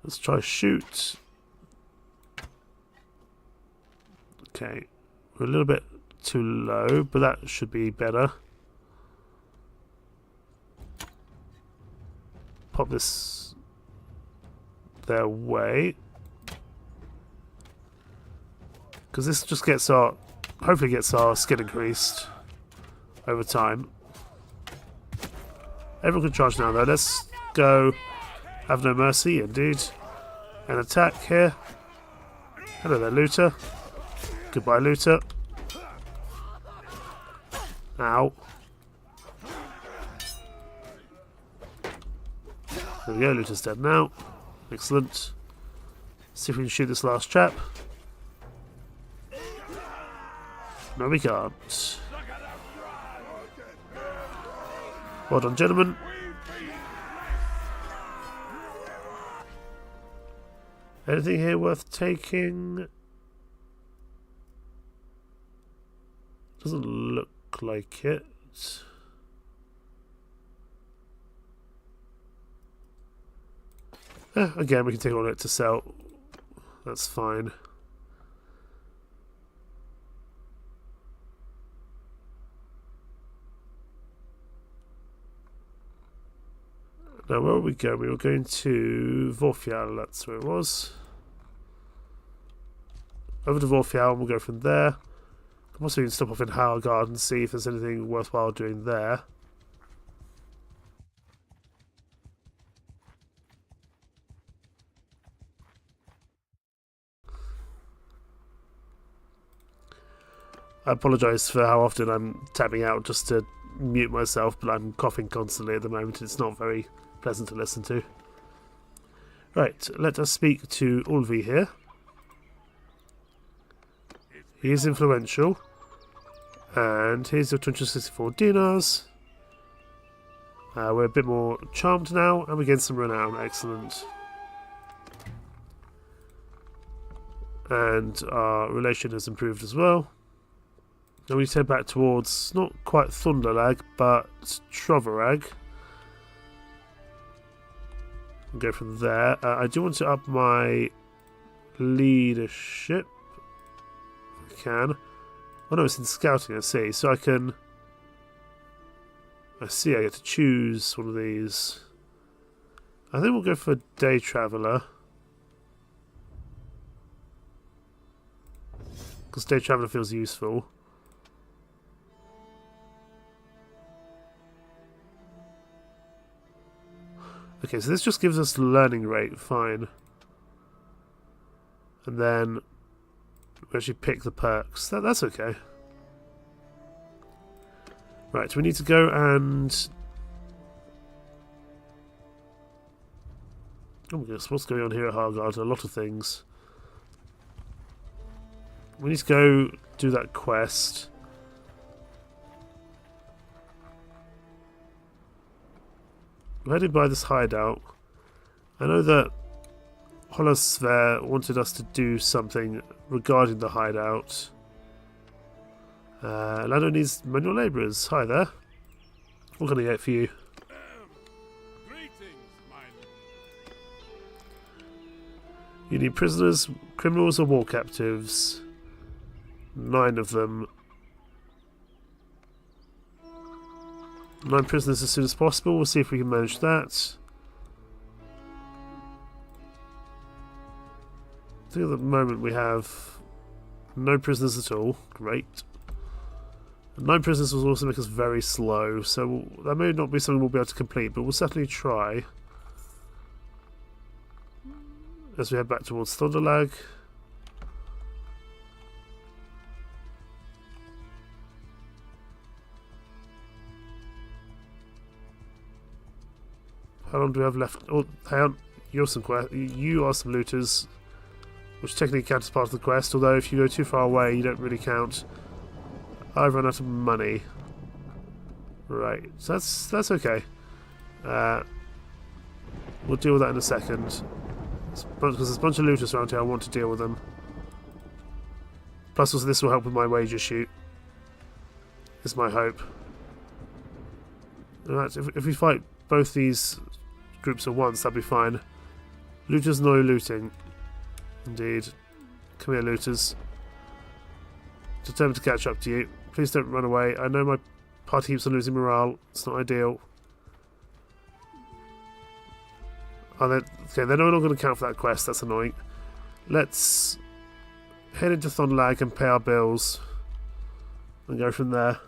Let's try shoot. Okay. We're a little bit too low, but that should be better. Pop this their way. Because this just gets our... hopefully gets our skill increased over time. Everyone can charge now though. Let's go. Have no mercy, indeed. An attack here. Hello there, looter. Goodbye, looter. Ow. There we go, looter's dead now. Excellent. See if we can shoot this last chap. No, we can't. Well done, gentlemen. Anything here worth taking? Doesn't look like it. Again, we can take on it to sell. That's fine. Now, where are we going? We were going to Warsails, that's where it was. Over to Warsails, and we'll go from there. Also, we can stop off in Hargard and see if there's anything worthwhile doing there. I apologise for how often I'm tapping out just to mute myself, but I'm coughing constantly at the moment. It's not very pleasant to listen to. Right, let us speak to Ulvi here. He is influential. And here's your 264 dinars. We're a bit more charmed now, and we gain some renown. Excellent. And our relation has improved as well. Now we head back towards, not quite Thunderlag, but Troverag. We'll go from there. I do want to up my leadership, if I can. Oh no, it's in scouting, I see. So I can... I see, I get to choose one of these. I think we'll go for Day Traveller. Because Day Traveller feels useful. Okay, so this just gives us learning rate, fine. And then we actually pick the perks. That's okay. Right, we need to go and... oh my goodness, what's going on here at Hargard? A lot of things. We need to go do that quest. We're headed by this hideout. I know that Holosver wanted us to do something regarding the hideout. Lando needs manual labourers. Hi there. What can I get for you? Greetings, my You need prisoners, criminals or war captives. 9 of them. 9 prisoners as soon as possible. We'll see if we can manage that. I think at the moment we have no prisoners at all. Great. 9 prisoners will also make us very slow, so that may not be something we'll be able to complete, but we'll certainly try. As we head back towards Thunderlag. How long do we have left? Oh, hang on. You are some looters, which technically counts as part of the quest, although if you go too far away, you don't really count. I've run out of money. Right, so that's okay. We'll deal with that in a second. Because there's a bunch of looters around here, I want to deal with them. Plus also this will help with my wages shoot. Is my hope. Alright, if we fight both these groups at once, that'll be fine. Looters, no looting. Indeed. Come here, looters. Determined to catch up to you. Please don't run away. I know my party keeps on losing morale. It's not ideal. Oh, okay, they're no longer going to count for that quest. That's annoying. Let's head into Thunderlag and pay our bills. And go from there.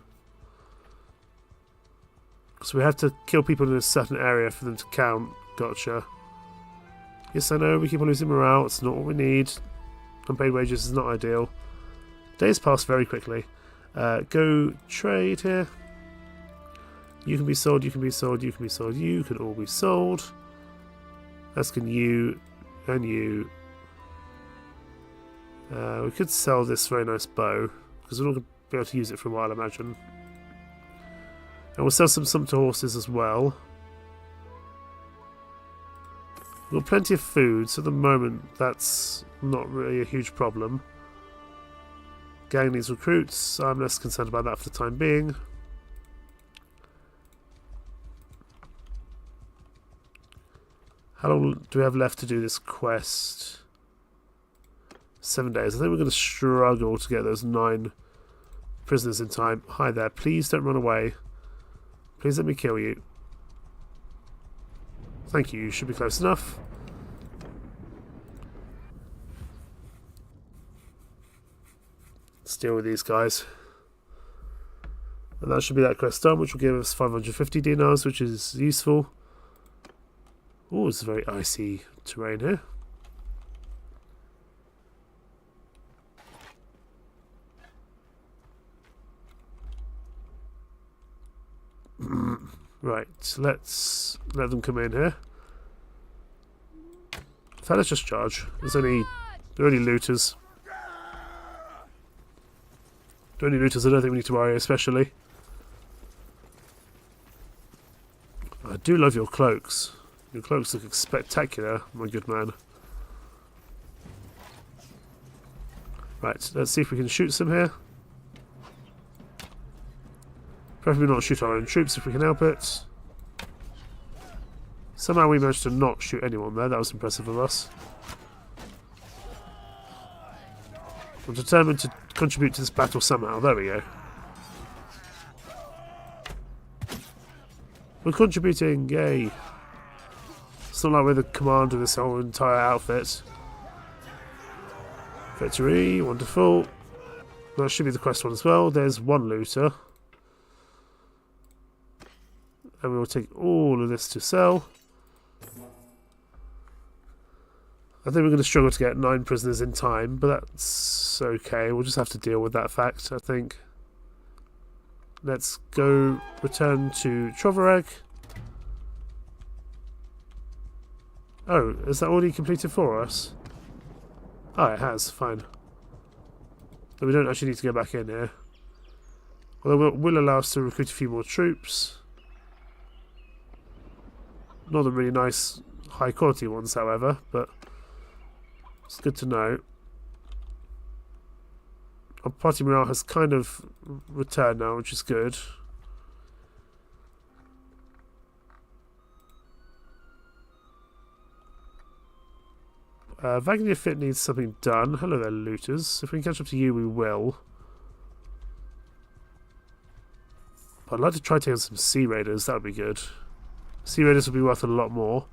So we have to kill people in a certain area for them to count. Gotcha. Yes, I know, we keep on losing morale. It's not what we need. Unpaid wages is not ideal. Days pass very quickly. Go trade here. You can be sold, you can be sold, you can be sold. You can all be sold. As can you and you. We could sell this very nice bow. Because we're not going to be able to use it for a while, I imagine. And we'll sell some sumpter horses as well. We've got plenty of food, so at the moment that's not really a huge problem. Gang needs recruits. I'm less concerned about that for the time being. How long do we have left to do this quest? 7 days. I think we're going to struggle to get those 9 prisoners in time. Hi there. Please don't run away. Please let me kill you. Thank you. You should be close enough. Let's deal with these guys. And that should be that quest done, which will give us 550 dinars, which is useful. Oh, it's very icy terrain here. Right, let's let them come in here. In fact, let's just charge. They're only looters. They're only looters, I don't think we need to worry, especially. I do love your cloaks. Your cloaks look spectacular, my good man. Right, let's see if we can shoot some here. Preferably not shoot our own troops if we can help it. Somehow we managed to not shoot anyone there. That was impressive of us. I'm determined to contribute to this battle somehow. There we go. We're contributing. Yay. It's not like we're the commander of this whole entire outfit. Victory. Wonderful. That should be the quest one as well. There's one looter. And we will take all of this to sell. I think we're going to struggle to get 9 prisoners in time, but that's okay. We'll just have to deal with that fact, I think. Let's go return to Trovareg. Oh, is that already completed for us? Oh, it has. Fine. Then we don't actually need to go back in here. Although it will allow us to recruit a few more troops. Not the really nice, high-quality ones, however, but it's good to know. Our party morale has kind of returned now, which is good. Wagner Fit needs something done. Hello there, looters. If we can catch up to you, we will. But I'd like to try taking some Sea Raiders. That would be good. Sea Raiders will be worth a lot more.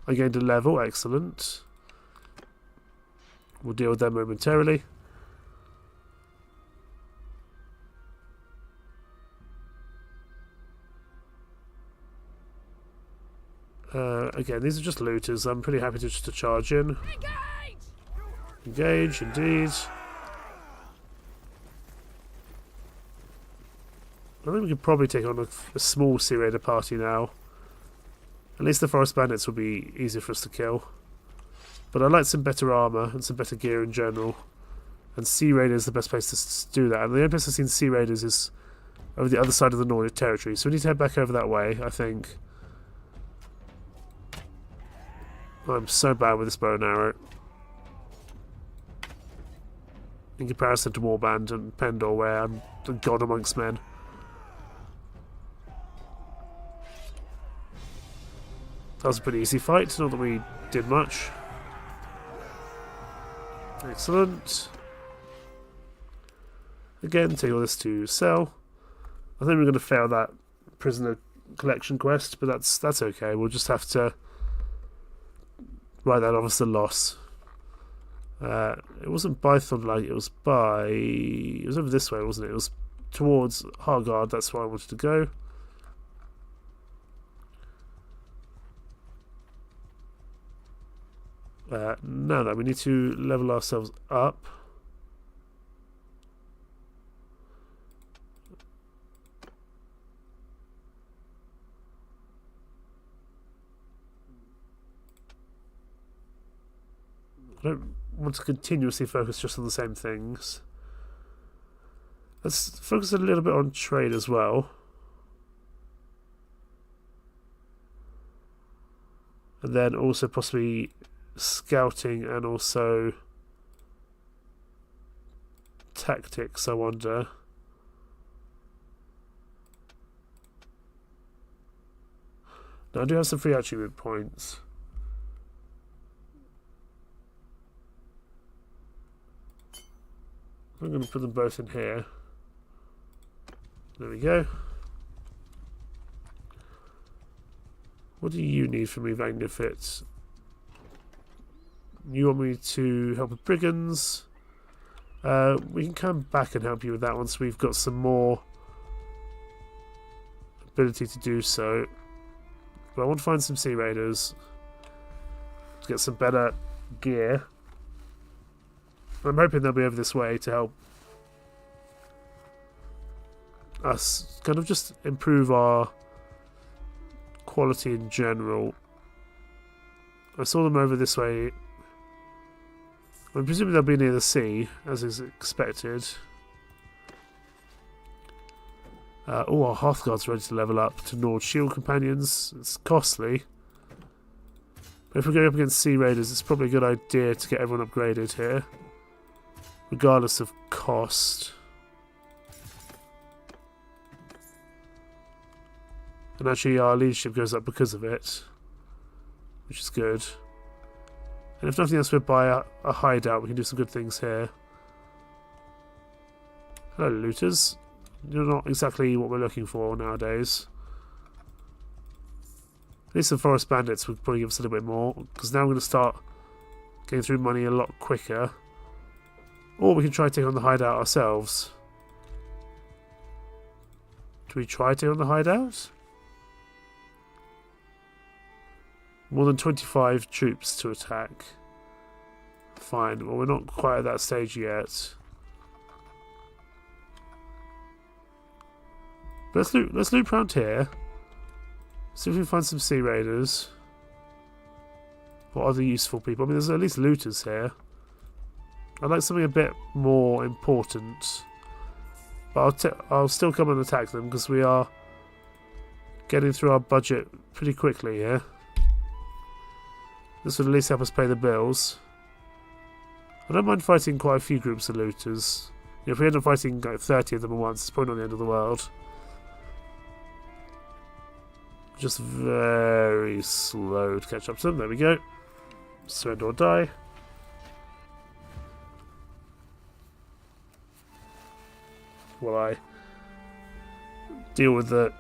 I gained a level. Excellent. We'll deal with them momentarily. Again, these are just looters. I'm pretty happy to just to charge in. Engage, indeed. I think we could probably take on a small Sea Raider party now. At least the Forest Bandits will be easier for us to kill. But I'd like some better armour and some better gear in general. And Sea Raider is the best place to do that. And the only place I've seen Sea Raiders is over the other side of the Nordic territory. So we need to head back over that way, I think. I'm so bad with this bow and arrow. In comparison to Warband and Pendor, where I'm a god amongst men. That was a pretty easy fight, not that we did much. Excellent. Again, take all this to sell. I think we're going to fail that prisoner collection quest, but that's okay. We'll just have to write that off as a loss. It wasn't by Thornlight, it was over this way, wasn't it? It was towards Hargard, that's where I wanted to go. Now that we need to level ourselves up. I don't want to continuously focus just on the same things. Let's focus a little bit on trade as well. And then also possibly scouting and also tactics, I wonder. Now I do have some free achievement points. I'm going to put them both in here. There we go. What do you need from me, Vagnafit? You want me to help with brigands? We can come back and help you with that once we've got some more ability to do so. But I want to find some Sea Raiders to get some better gear. I'm hoping they'll be over this way to help us kind of just improve our quality in general. I saw them over this way. I'm presuming they'll be near the sea, as is expected. Oh, our Hearthguard's ready to level up to Nord Shield Companions. It's costly. But if we're going up against Sea Raiders, it's probably a good idea to get everyone upgraded here, regardless of cost. And actually our leadership goes up because of it, which is good. And if nothing else, we'll buy a hideout. We can do some good things here. Hello, looters. You're not exactly what we're looking for nowadays. At least the forest bandits would probably give us a little bit more, because now we're going to start getting through money a lot quicker. Or we can try to take on the hideout ourselves. Do we try to take on the hideout? More than 25 troops to attack. Fine. Well, we're not quite at that stage yet. But let's loop around here. See if we can find some Sea Raiders. Or other useful people. I mean, there's at least looters here. I'd like something a bit more important. But I'll still come and attack them, because we are getting through our budget pretty quickly here. This would at least help us pay the bills. I don't mind fighting quite a few groups of looters. You know, if we end up fighting like 30 of them at once, it's probably not the end of the world. Just very slow to catch up to them. There we go. Surrender or die. While I deal with the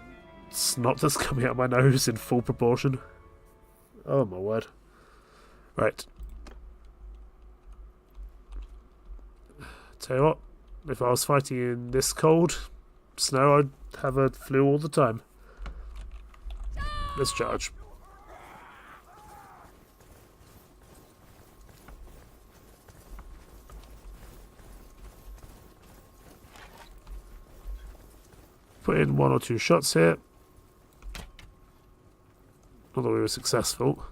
snot that's coming out of my nose in full proportion. Oh my word. Right. Tell you what, if I was fighting in this cold snow, I'd have a flu all the time. Let's charge. Put in 1 or 2 shots here. Not that we were successful.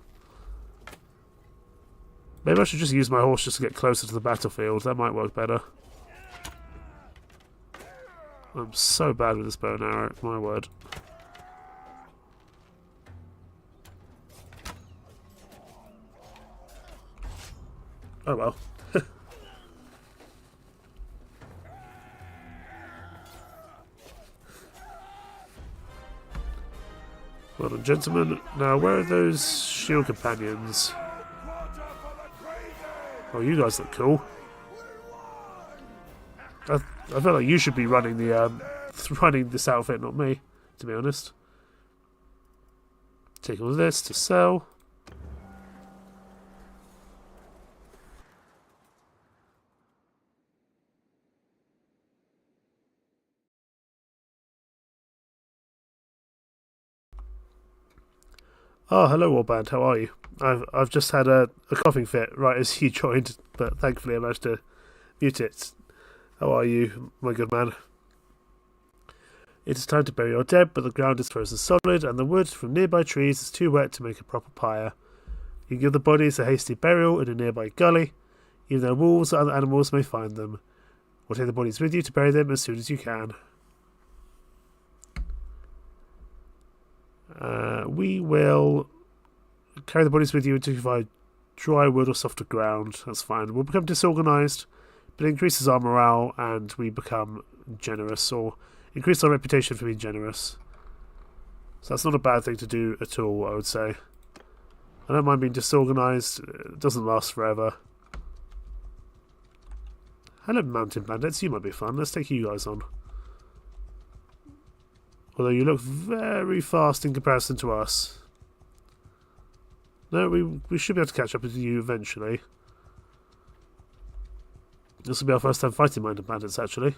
Maybe I should just use my horse just to get closer to the battlefield. That might work better. I'm so bad with this bow and arrow, my word. Oh well. Well done, gentlemen. Now, where are those shield companions? Oh, you guys look cool. I feel like you should be running the running this outfit, not me, to be honest. Take all this to sell. Oh, hello Warband, how are you? I've just had a coughing fit right as you joined, but thankfully I managed to mute it. How are you, my good man? It is time to bury your dead, but the ground is frozen solid, and the wood from nearby trees is too wet to make a proper pyre. You give the bodies a hasty burial in a nearby gully, even though wolves or other animals may find them. Or take the bodies with you to bury them as soon as you can. We will carry the bodies with you until you find dry wood or softer ground. That's fine. We'll become disorganised, but it increases our morale and we become generous, or increase our reputation for being generous. So that's not a bad thing to do at all, I would say. I don't mind being disorganised. It doesn't last forever. Hello, mountain bandits. You might be fun. Let's take you guys on. Although you look very fast in comparison to us. No, we should be able to catch up with you eventually. This will be our first time fighting mountain bandits, actually.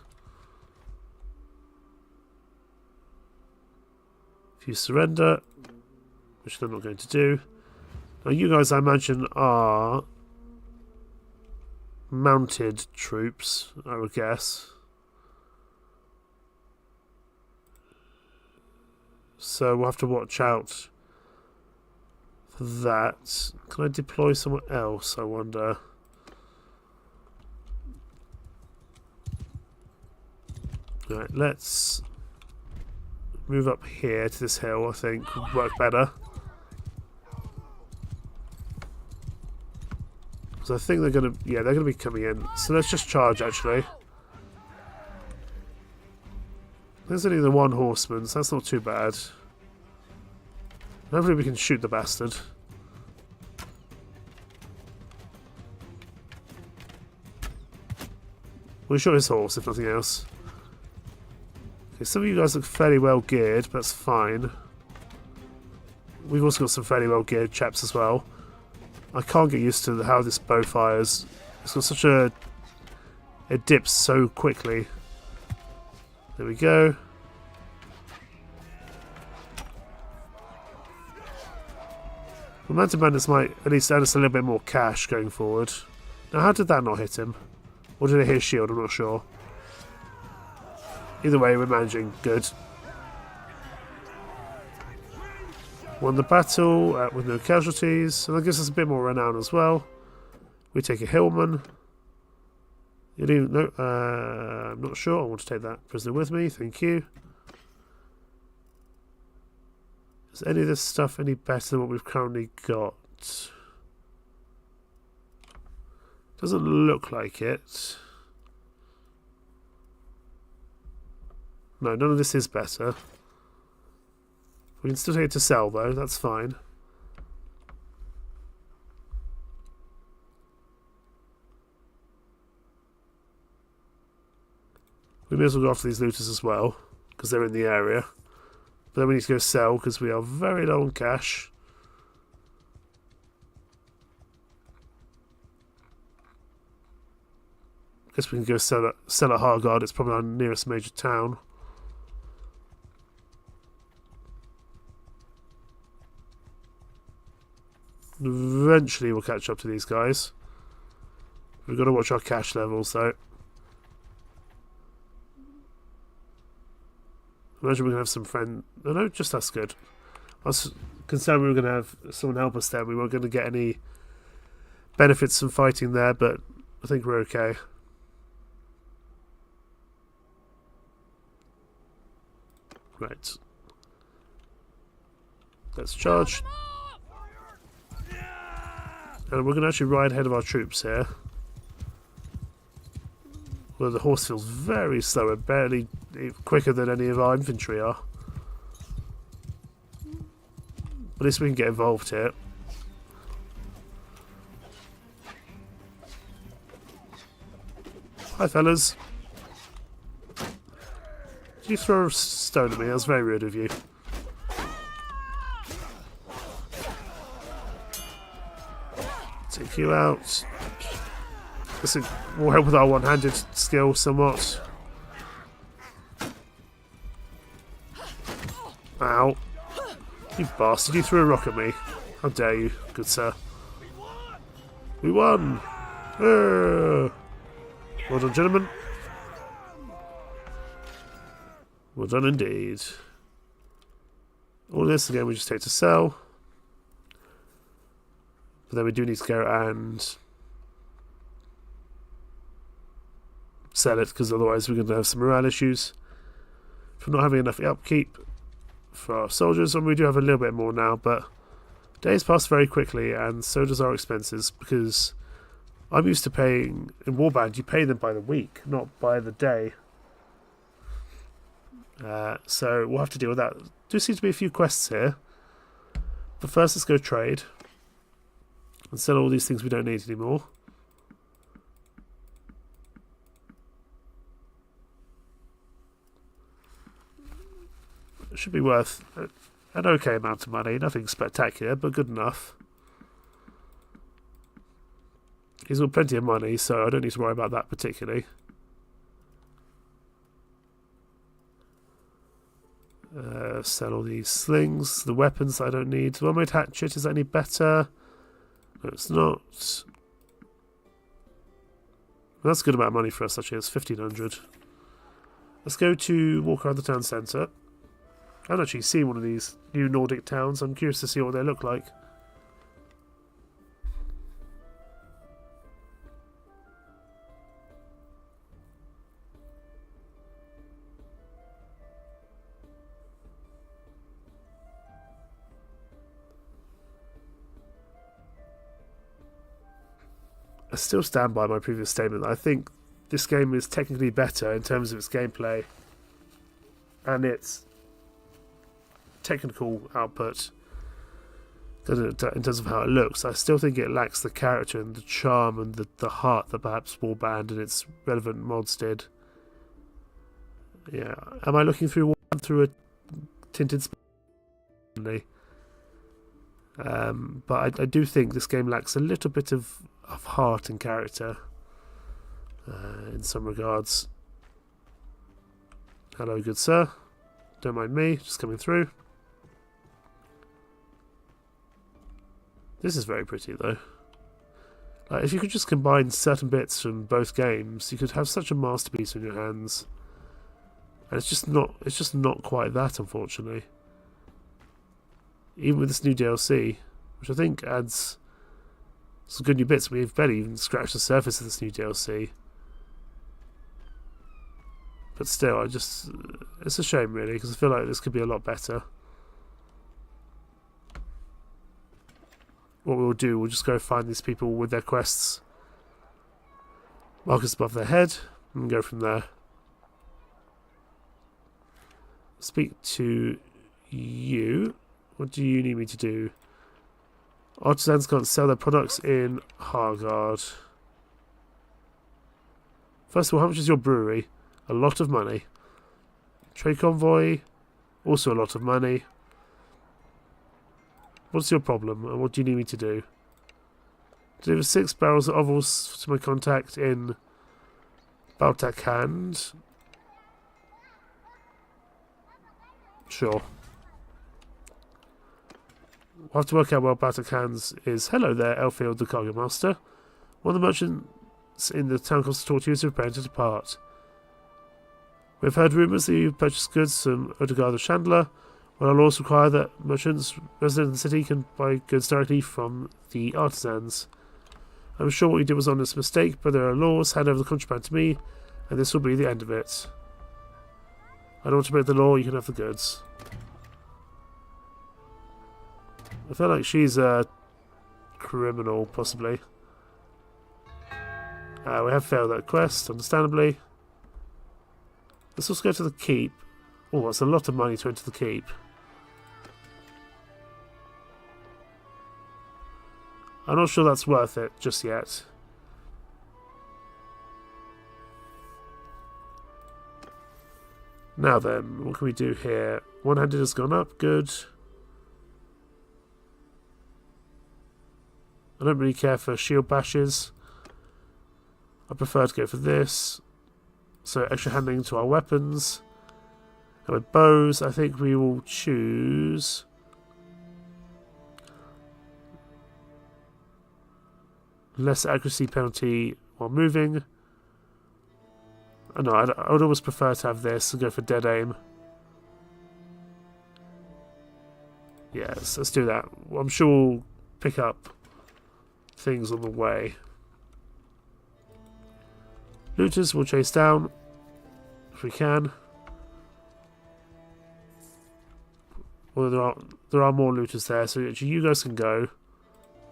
If you surrender, which they're not going to do. Now you guys, I imagine, are mounted troops, I would guess. So we'll have to watch out for that. Can I deploy somewhere else, I wonder? Right, let's move up here to this hill, I think would work better. Because I think they're going to, yeah, they're going to be coming in. So let's just charge, actually. There's only the one horseman, so that's not too bad. Hopefully we can shoot the bastard. We'll shoot his horse, if nothing else. Okay, some of you guys look fairly well geared, but that's fine. We've also got some fairly well geared chaps as well. I can't get used to how this bow fires. It's got such a... It dips so quickly. There we go. The mountain bandits might at least add us a little bit more cash going forward. Now, how did that not hit him? Or did it hit his shield? I'm not sure. Either way, we're managing good. Won the battle with no casualties, and that gives us a bit more renown as well. We take a hillman. You do no, I'm not sure. I want to take that prisoner with me. Thank you. Is any of this stuff any better than what we've currently got? Doesn't look like it. No, none of this is better. We can still take it to sell, though. That's fine. We may as well go after these looters as well, because they're in the area. But then we need to go sell, because we are very low on cash. Guess we can go sell at Hargard. It's probably our nearest major town. Eventually we'll catch up to these guys. We've got to watch our cash levels though. Imagine we're going to have some friend... No, just that's good. I was concerned we were going to have someone help us there. We weren't going to get any benefits from fighting there, but I think we're okay. Right. Let's charge. And we're going to actually ride ahead of our troops here. Well, the horse feels very slow and barely quicker than any of our infantry are. But at least we can get involved here. Hi, fellas. Did you throw a stone at me? That was very rude of you. Take you out. This will help with our one-handed skill somewhat. Ow. You bastard, you threw a rock at me. How dare you, good sir. We won! Well done, gentlemen. Well done indeed. All this again we just take to sell. But then we do need to go and sell it because otherwise we're going to have some morale issues from not having enough upkeep for our soldiers, and we do have a little bit more now, but days pass very quickly and so does our expenses, because I'm used to paying in Warband, you pay them by the week, not by the day. So we'll have to deal with that. There seem to be a few quests here, but first let's go trade and sell all these things we don't need anymore. It should be worth an okay amount of money, nothing spectacular, but good enough. He's got plenty of money, so I don't need to worry about that particularly. Sell all these slings, the weapons I don't need. The one-made hatchet, is that any better? No, it's not. That's a good amount of money for us, actually. It's 1,500. Let's go to walk around the town centre. I haven't actually seen one of these new Nordic towns. I'm curious to see what they look like. I still stand by my previous statement. I think this game is technically better in terms of its gameplay and its technical output in terms of how it looks. I still think it lacks the character and the charm and the heart that perhaps Warband and its relevant mods did. Yeah, am I looking through Warband through a tinted spectacle? But I do think this game lacks a little bit of heart and character in some regards. Hello, good sir. Don't mind me, just coming through. This is very pretty though. If you could just combine certain bits from both games, you could have such a masterpiece in your hands. And it's just not quite that, unfortunately. Even with this new DLC, which I think adds some good new bits. We've barely even scratched the surface of this new DLC. But still, it's a shame really, because I feel like this could be a lot better. What we'll do, we'll just go find these people with their quests, markers above their head, and go from there. Speak to you. What do you need me to do? Artisans can't sell their products in Hargard. First of all, how much is your brewery? A lot of money. Trade convoy, also a lot of money. What's your problem, and what do you need me to do? Deliver 6 barrels of ovals to my contact in Baltakhand. Sure. We'll have to work out where Baltakhan's is. Hello there, Elfield the Cargo Master. One of the merchants in the town cost to talk to you is preparing to depart. We've heard rumours that you've purchased goods from Odegaard the Chandler. Well, our laws require that merchants resident in the city can buy goods directly from the artisans. I'm sure what you did was an honest mistake, but there are laws. Hand over the contraband to me, and this will be the end of it. I don't want to break the law, you can have the goods. I feel like she's a criminal, possibly. We have failed that quest, understandably. Let's also go to the keep. Oh, that's a lot of money to enter the keep. I'm not sure that's worth it just yet. Now then, what can we do here? One-handed has gone up, good. I don't really care for shield bashes. I prefer to go for this. So extra handling to our weapons. And with bows, I think we will choose less accuracy penalty while moving. Oh, no, I would always prefer to have this and go for dead aim. Yes, let's do that. I'm sure we'll pick up things on the way. Looters we'll chase down if we can. Well, there are more looters there, so actually you guys can go.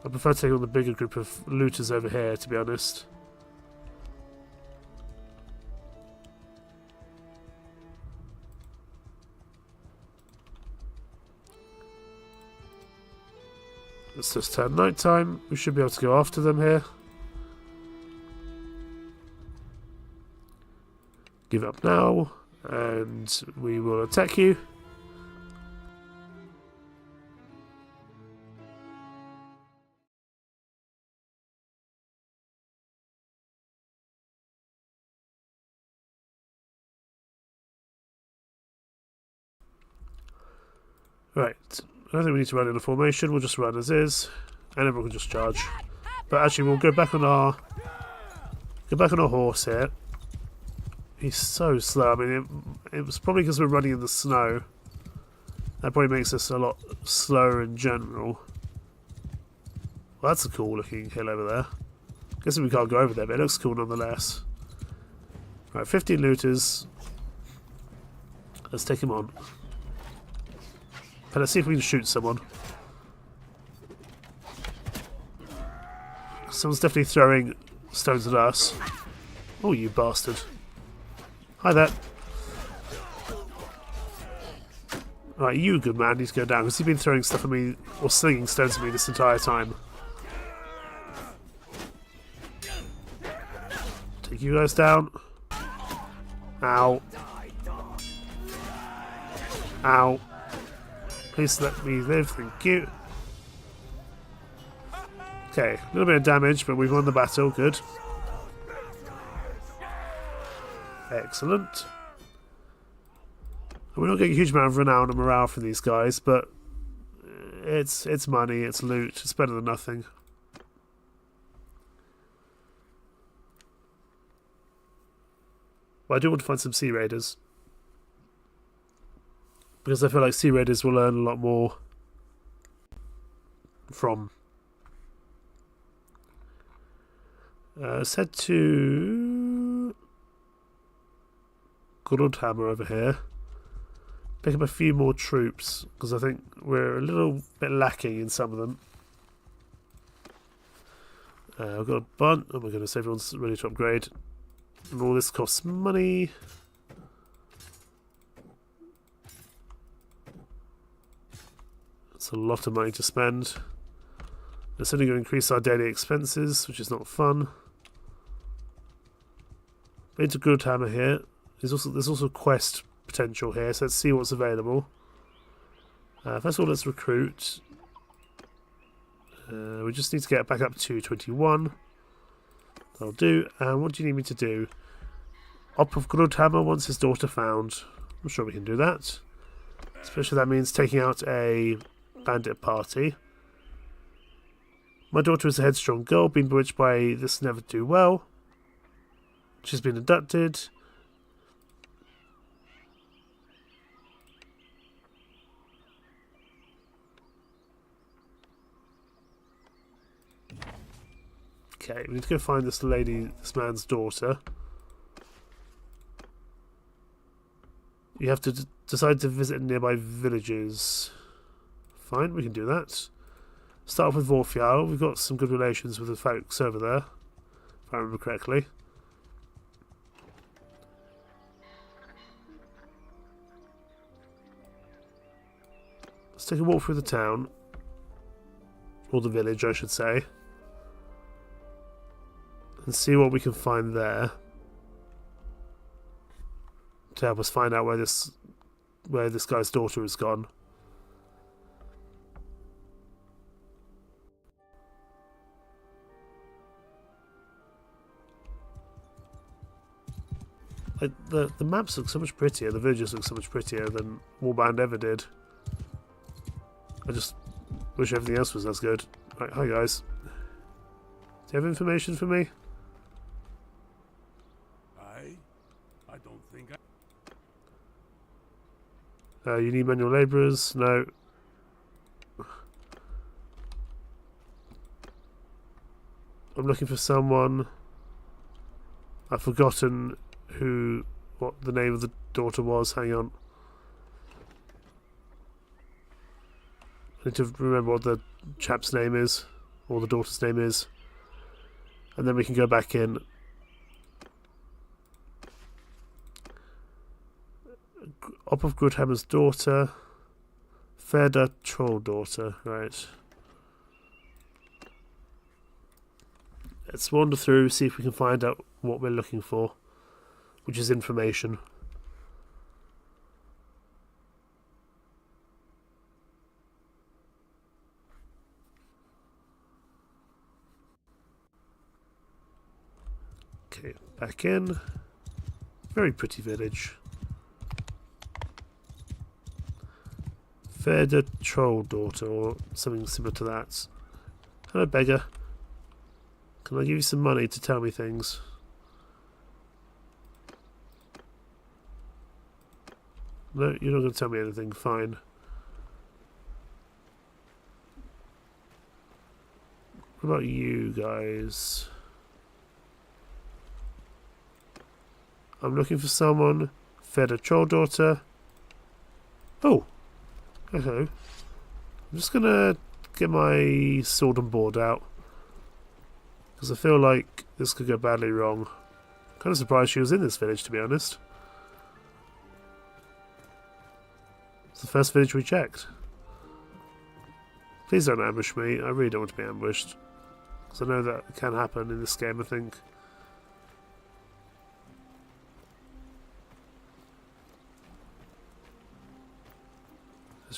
I prefer taking on the bigger group of looters over here, to be honest. Let's just turn night time. We should be able to go after them here. Give up now, and we will attack you. Right, I don't think we need to run in a formation, we'll just run as is, and everyone can just charge. But actually we'll go back on our horse here. He's so slow. I mean, it was probably because we're running in the snow. That probably makes us a lot slower in general. Well, that's a cool looking hill over there. Guessing we can't go over there, but it looks cool nonetheless. Right, 15 looters. Let's take him on. Let's see if we can shoot someone. Someone's definitely throwing stones at us. Oh, you bastard. Hi there. Right, you good man need to go down, because he's been throwing stuff at me, or slinging stones at me this entire time. Take you guys down. Ow. Ow. Please let me live, thank you. Okay, a little bit of damage, but we've won the battle, good. Excellent. We're not getting a huge amount of renown and morale from these guys, but it's money, it's loot, it's better than nothing. But I do want to find some Sea Raiders. Because I feel like Sea Raiders will earn a lot more from. Let's head to Grudhammer over here. Pick up a few more troops, because I think we're a little bit lacking in some of them. I've got a bunch. Oh my goodness, everyone's ready to upgrade. And all this costs money. It's a lot of money to spend. It's only going to increase our daily expenses, which is not fun. Into Grudhammer here. There's also quest potential here, so let's see what's available. First of all, let's recruit. We just need to get back up to 21. That'll do. And what do you need me to do? Op of Grudhammer wants his daughter found. I'm sure we can do that. Especially that means taking out a bandit party. My daughter is a headstrong girl, being bewitched by this never-do-well. She's been abducted. Okay, we need to go find this man's daughter. You have to decide to visit nearby villages. Fine, we can do that. Start off with Huithril. We've got some good relations with the folks over there, if I remember correctly. Let's take a walk through the town. Or the village, I should say. And see what we can find there. To help us find out where this guy's daughter has gone. The maps look so much prettier, the villages look so much prettier than Warband ever did. I just wish everything else was as good. Right, hi guys. Do you have information for me? I don't think You need manual labourers? No. I'm looking for someone. I've forgotten what the name of the daughter was. Hang on. I need to remember what the chap's name is, or the daughter's name is. And then we can go back in. Op of Grudhammer's daughter. Ferda Troll daughter, right. Let's wander through, see if we can find out what we're looking for, which is information. Okay, back in. Very pretty village. Ferda Troll daughter, or something similar to that. Hello, beggar. Can I give you some money to tell me things? No, you're not going to tell me anything. Fine. What about you guys? I'm looking for someone. Fed a troll daughter. Oh! Hello. I'm just going to get my sword and board out. Because I feel like this could go badly wrong. Kind of surprised she was in this village, to be honest. It's the first village we checked. Please don't ambush me. I really don't want to be ambushed. Because I know that can happen in this game, I think.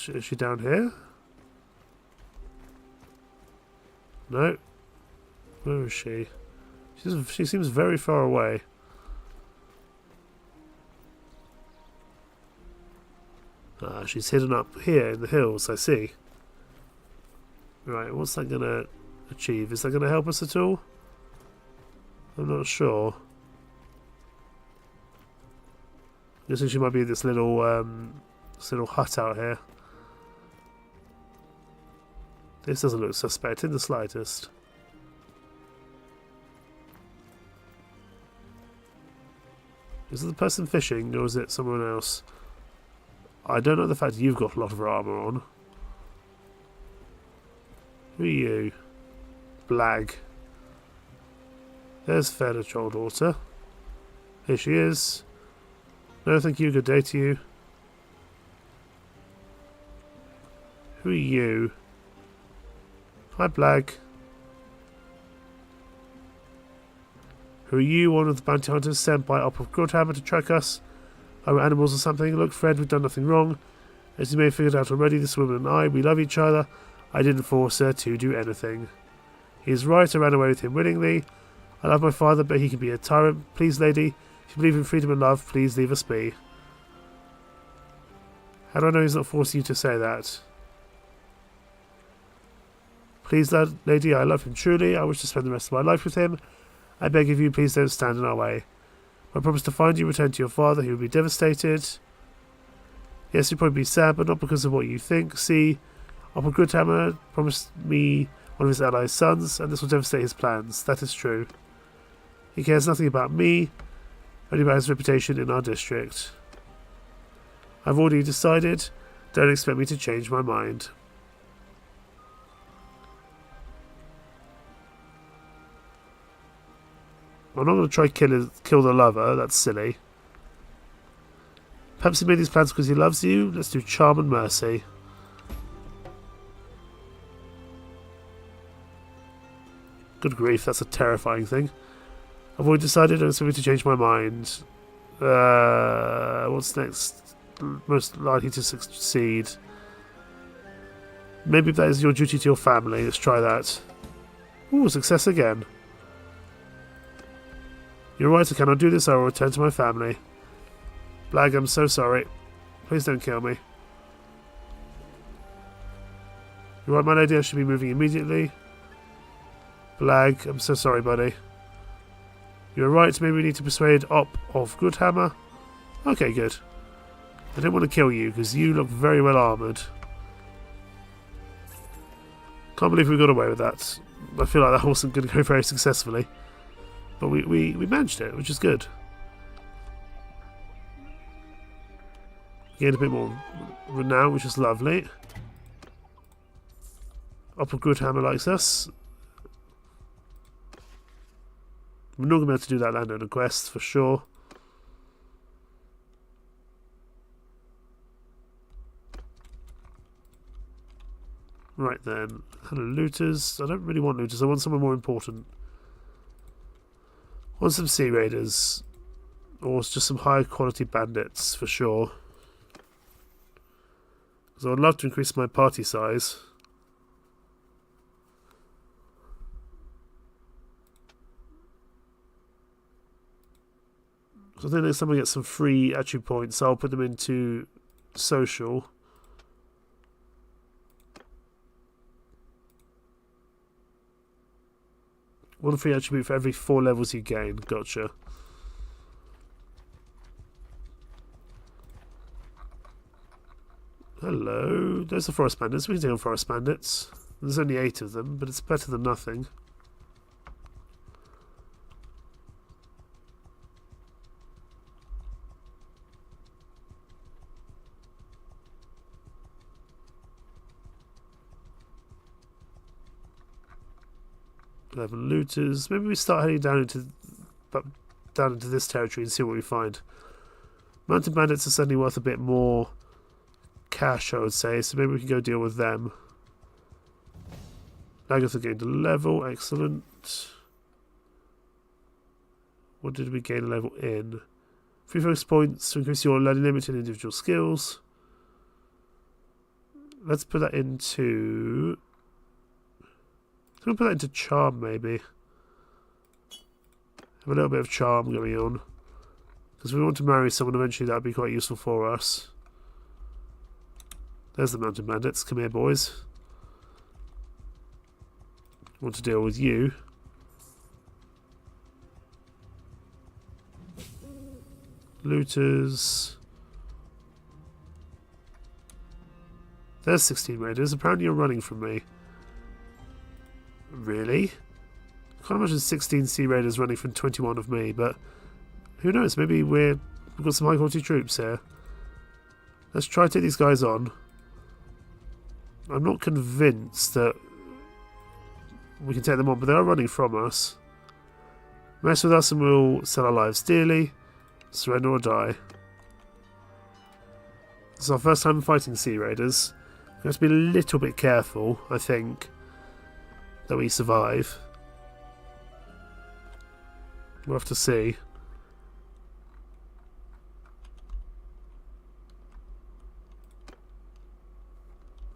Is she down here? No. Where is she? She seems very far away. Ah, she's hidden up here in the hills, I see. Right, what's that going to achieve? Is that going to help us at all? I'm not sure. I guess she might be in this little hut out here. This doesn't look suspect in the slightest. Is it the person fishing, or is it someone else? I don't know the fact that you've got a lot of armour on. Who are you? Blag. There's Fair Troll daughter. Here she is. No, thank you. Good day to you. Who are you? Hi, Blag. Who are you? One of the bounty hunters sent by Op of Grudhammer to track us? Are we animals or something? Look, Fred, we've done nothing wrong. As you may have figured out already, this woman and I, we love each other. I didn't force her to do anything. He is right, I ran away with him willingly. I love my father, but he can be a tyrant. Please, lady, if you believe in freedom and love, please leave us be. How do I know he's not forcing you to say that? Please, lady, I love him truly. I wish to spend the rest of my life with him. I beg of you, please don't stand in our way. I promise to find you, return to your father. He will be devastated. Yes, he'll probably be sad, but not because of what you think. See, Upper Grudhammer promised me one of his allies' sons, and this will devastate his plans. That is true. He cares nothing about me, only about his reputation in our district. I've already decided. Don't expect me to change my mind. I'm not going to try kill the lover. That's silly. Perhaps he made these plans because he loves you. Let's do charm and mercy. Good grief, that's a terrifying thing. I've already decided I'm going to change my mind. What's next? Most likely to succeed. Maybe that is your duty to your family. Let's try that. Ooh, success again. You're right, I cannot do this. I will return to my family. Blag, I'm so sorry. Please don't kill me. You're right, my lady, I should be moving immediately. Blag, I'm so sorry, buddy. You're right, maybe we need to persuade Op of Grudhammer. Okay, good. I didn't want to kill you, because you look very well armoured. Can't believe we got away with that. I feel like that wasn't going to go very successfully. But we managed it, which is good. Gained a bit more renown, which is lovely. Upper Goodhammer likes us. We're not going to be able to do that landowner quest for sure. Right then. Hello, looters. I don't really want looters. I want someone more important. I want some sea raiders. Or just some high quality bandits for sure. Because I would love to increase my party size. So I think next time I get some free attribute points, I'll put them into social. One free attribute for every 4 levels you gain. Gotcha. Hello. There's the forest bandits. We can take on forest bandits. There's only 8 of them, but it's better than nothing. 11 looters. Maybe we start heading down into this territory and see what we find. Mountain bandits are suddenly worth a bit more cash, I would say, so maybe we can go deal with them. Agatha gained a level, excellent. What did we gain a level in? 3 focus points to increase your learning limit and individual skills. Let's put that into... I'm going to put that into charm, maybe. Have a little bit of charm going on. Because if we want to marry someone eventually, that would be quite useful for us. There's the mountain bandits. Come here, boys. I want to deal with you. Looters. There's 16 raiders. Apparently you're running from me. Really? I can't imagine 16 sea raiders running from 21 of me, but who knows? Maybe we've got some high quality troops here. Let's try to take these guys on. I'm not convinced that we can take them on, but they are running from us. Mess with us and we'll sell our lives dearly. Surrender or die. It's our first time fighting sea raiders. We have to be a little bit careful, I think, that we survive. We'll have to see.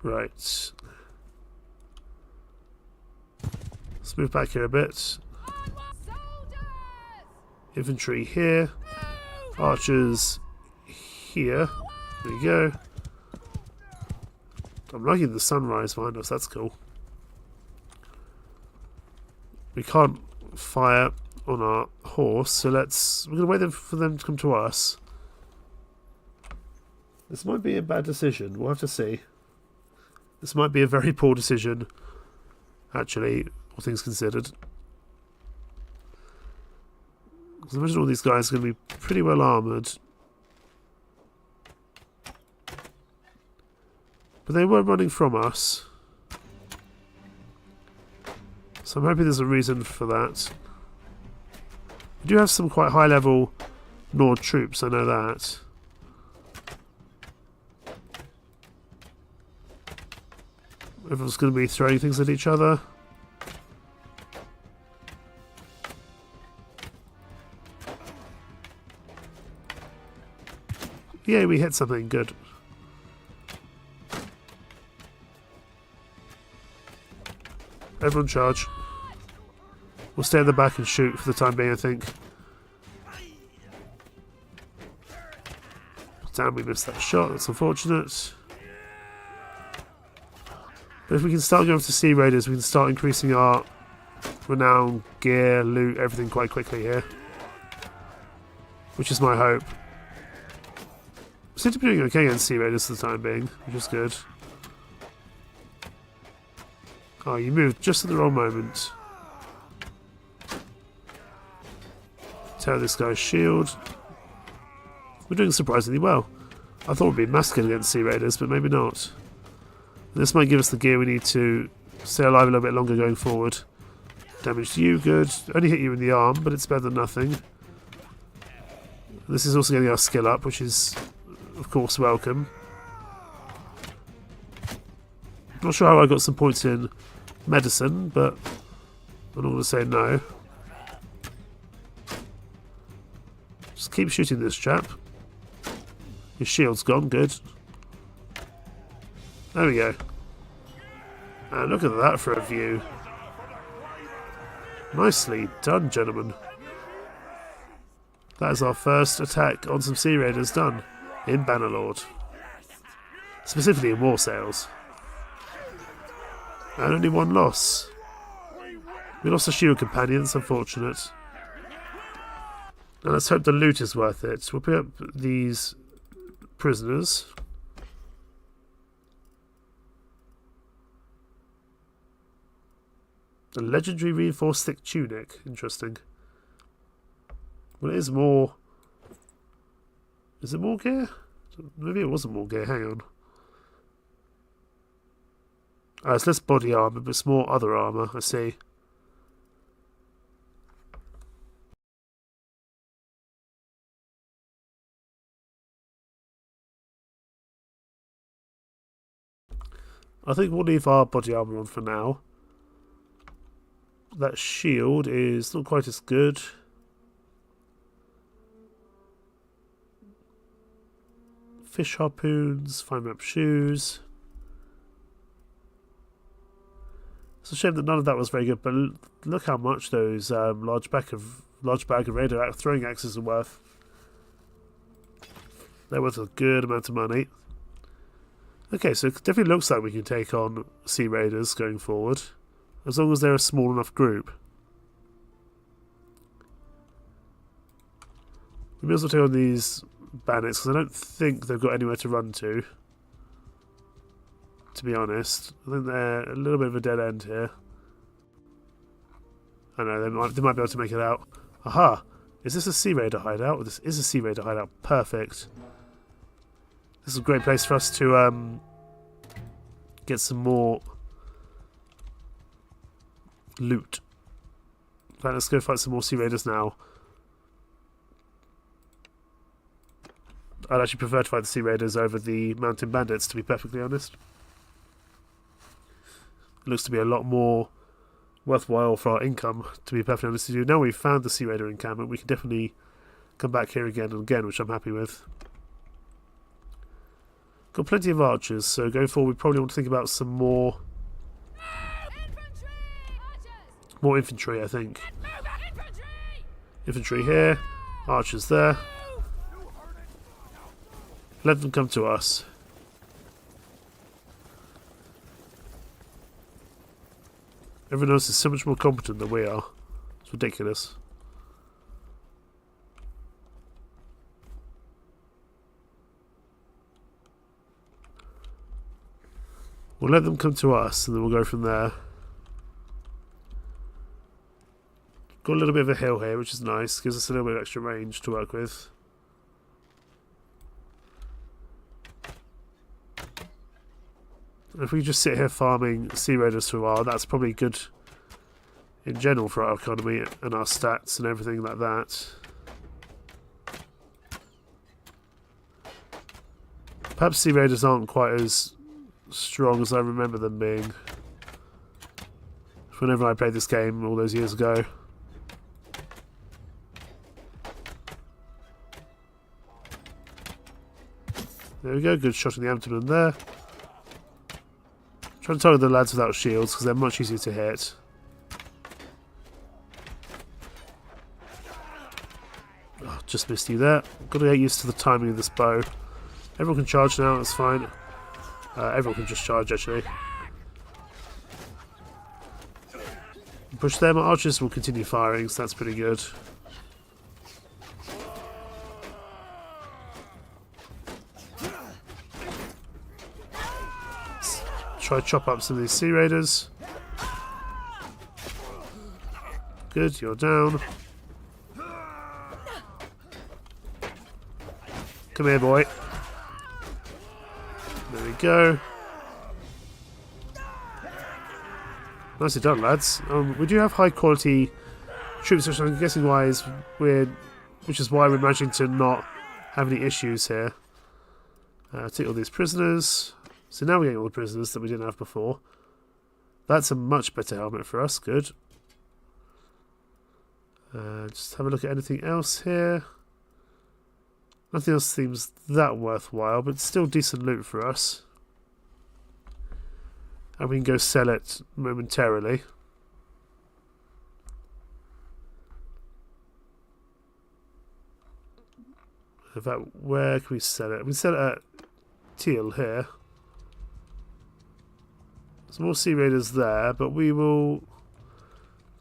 Right. Let's move back here a bit. Infantry here. Archers here. There you go. I'm liking the sunrise behind us, that's cool. We can't fire on our horse, so we're going to wait for them to come to us. This might be a bad decision, we'll have to see. This might be a very poor decision, actually, all things considered. Because I imagine all these guys are going to be pretty well armoured. But they were running from us. So I'm hoping there's a reason for that. We do have some quite high level Nord troops, I know that. Everyone's going to be throwing things at each other. Yeah, we hit something good. Everyone charge. We'll stay in the back and shoot for the time being, I think. Damn, we missed that shot. That's unfortunate. But if we can start going for sea raiders, we can start increasing our renown, gear, loot, everything quite quickly here. Which is my hope. We seem to be doing okay against sea raiders for the time being, which is good. Oh, you moved just at the wrong moment. tear this guy's shield. We're doing surprisingly well. I thought we'd be massacred against Sea Raiders, but maybe not. This might give us the gear we need to stay alive a little bit longer going forward. Damage to you, good. Only hit you in the arm, but it's better than nothing. This is also getting our skill up, which is, of course, welcome. Not sure how I got some points in medicine, but I'm not going to say no. Just keep shooting this chap. His shield's gone, good. There we go. And look at that for a view. Nicely done, gentlemen. That is our first attack on some Sea Raiders done in Bannerlord. Specifically in Warsails. And only one loss. We lost a shield companion, that's unfortunate. Now let's hope the loot is worth it. We'll pick up these prisoners. A legendary reinforced thick tunic. Interesting. Well, it is more... Is it more gear? Maybe it wasn't more gear. Hang on. It's less body armour, but it's more other armour. I see. I think we'll leave our body armour on for now. That shield is not quite as good. Fish harpoons, fine map shoes. It's a shame that none of that was very good, but look how much those large bag of radar throwing axes are worth. They're worth a good amount of money. Okay, so it definitely looks like we can take on Sea Raiders going forward, as long as they're a small enough group. We may as well take on these bandits, because I don't think they've got anywhere to run to be honest. I think they're a little bit of a dead end here. I know, they might be able to make it out. Aha! Is this a Sea Raider hideout? This is a Sea Raider hideout. Perfect. This is a great place for us to get some more loot. In fact, let's go fight some more Sea Raiders now. I'd actually prefer to fight the Sea Raiders over the Mountain Bandits, to be perfectly honest. It looks to be a lot more worthwhile for our income, to be perfectly honest with you. Now we've found the Sea Raider encampment, we can definitely come back here again and again, which I'm happy with. Got plenty of archers, so going forward we probably want to think about some more infantry, I think. Infantry here, archers there. Let them come to us. Everyone else is so much more competent than we are. It's ridiculous. We'll let them come to us and then we'll go from there. Got a little bit of a hill here, which is nice. Gives us a little bit of extra range to work with. If we just sit here farming Sea Raiders for a while, that's probably good in general for our economy and our stats and everything like that. Perhaps Sea Raiders aren't quite as strong as I remember them being whenever I played this game all those years ago. There we go, good shot in the abdomen there. Trying to target the lads without shields because they're much easier to hit. Oh, just missed you there. Got to get used to the timing of this bow. Everyone can charge now, that's fine. Everyone can just charge actually. Push them, archers will continue firing, so that's pretty good. Try to chop up some of these Sea Raiders. Good, you're down. Come here, boy. There we go. Nicely done, lads. We do have high quality troops, which I'm guessing which is why we're managing to not have any issues here. Take all these prisoners. So now we're getting all the prisoners that we didn't have before. That's a much better helmet for us. Good. Just have a look at anything else here. Nothing else seems that worthwhile, but still decent loot for us. And we can go sell it momentarily. In fact, where can we sell it? We can sell it at Teal here. There's more Sea Raiders there, but we will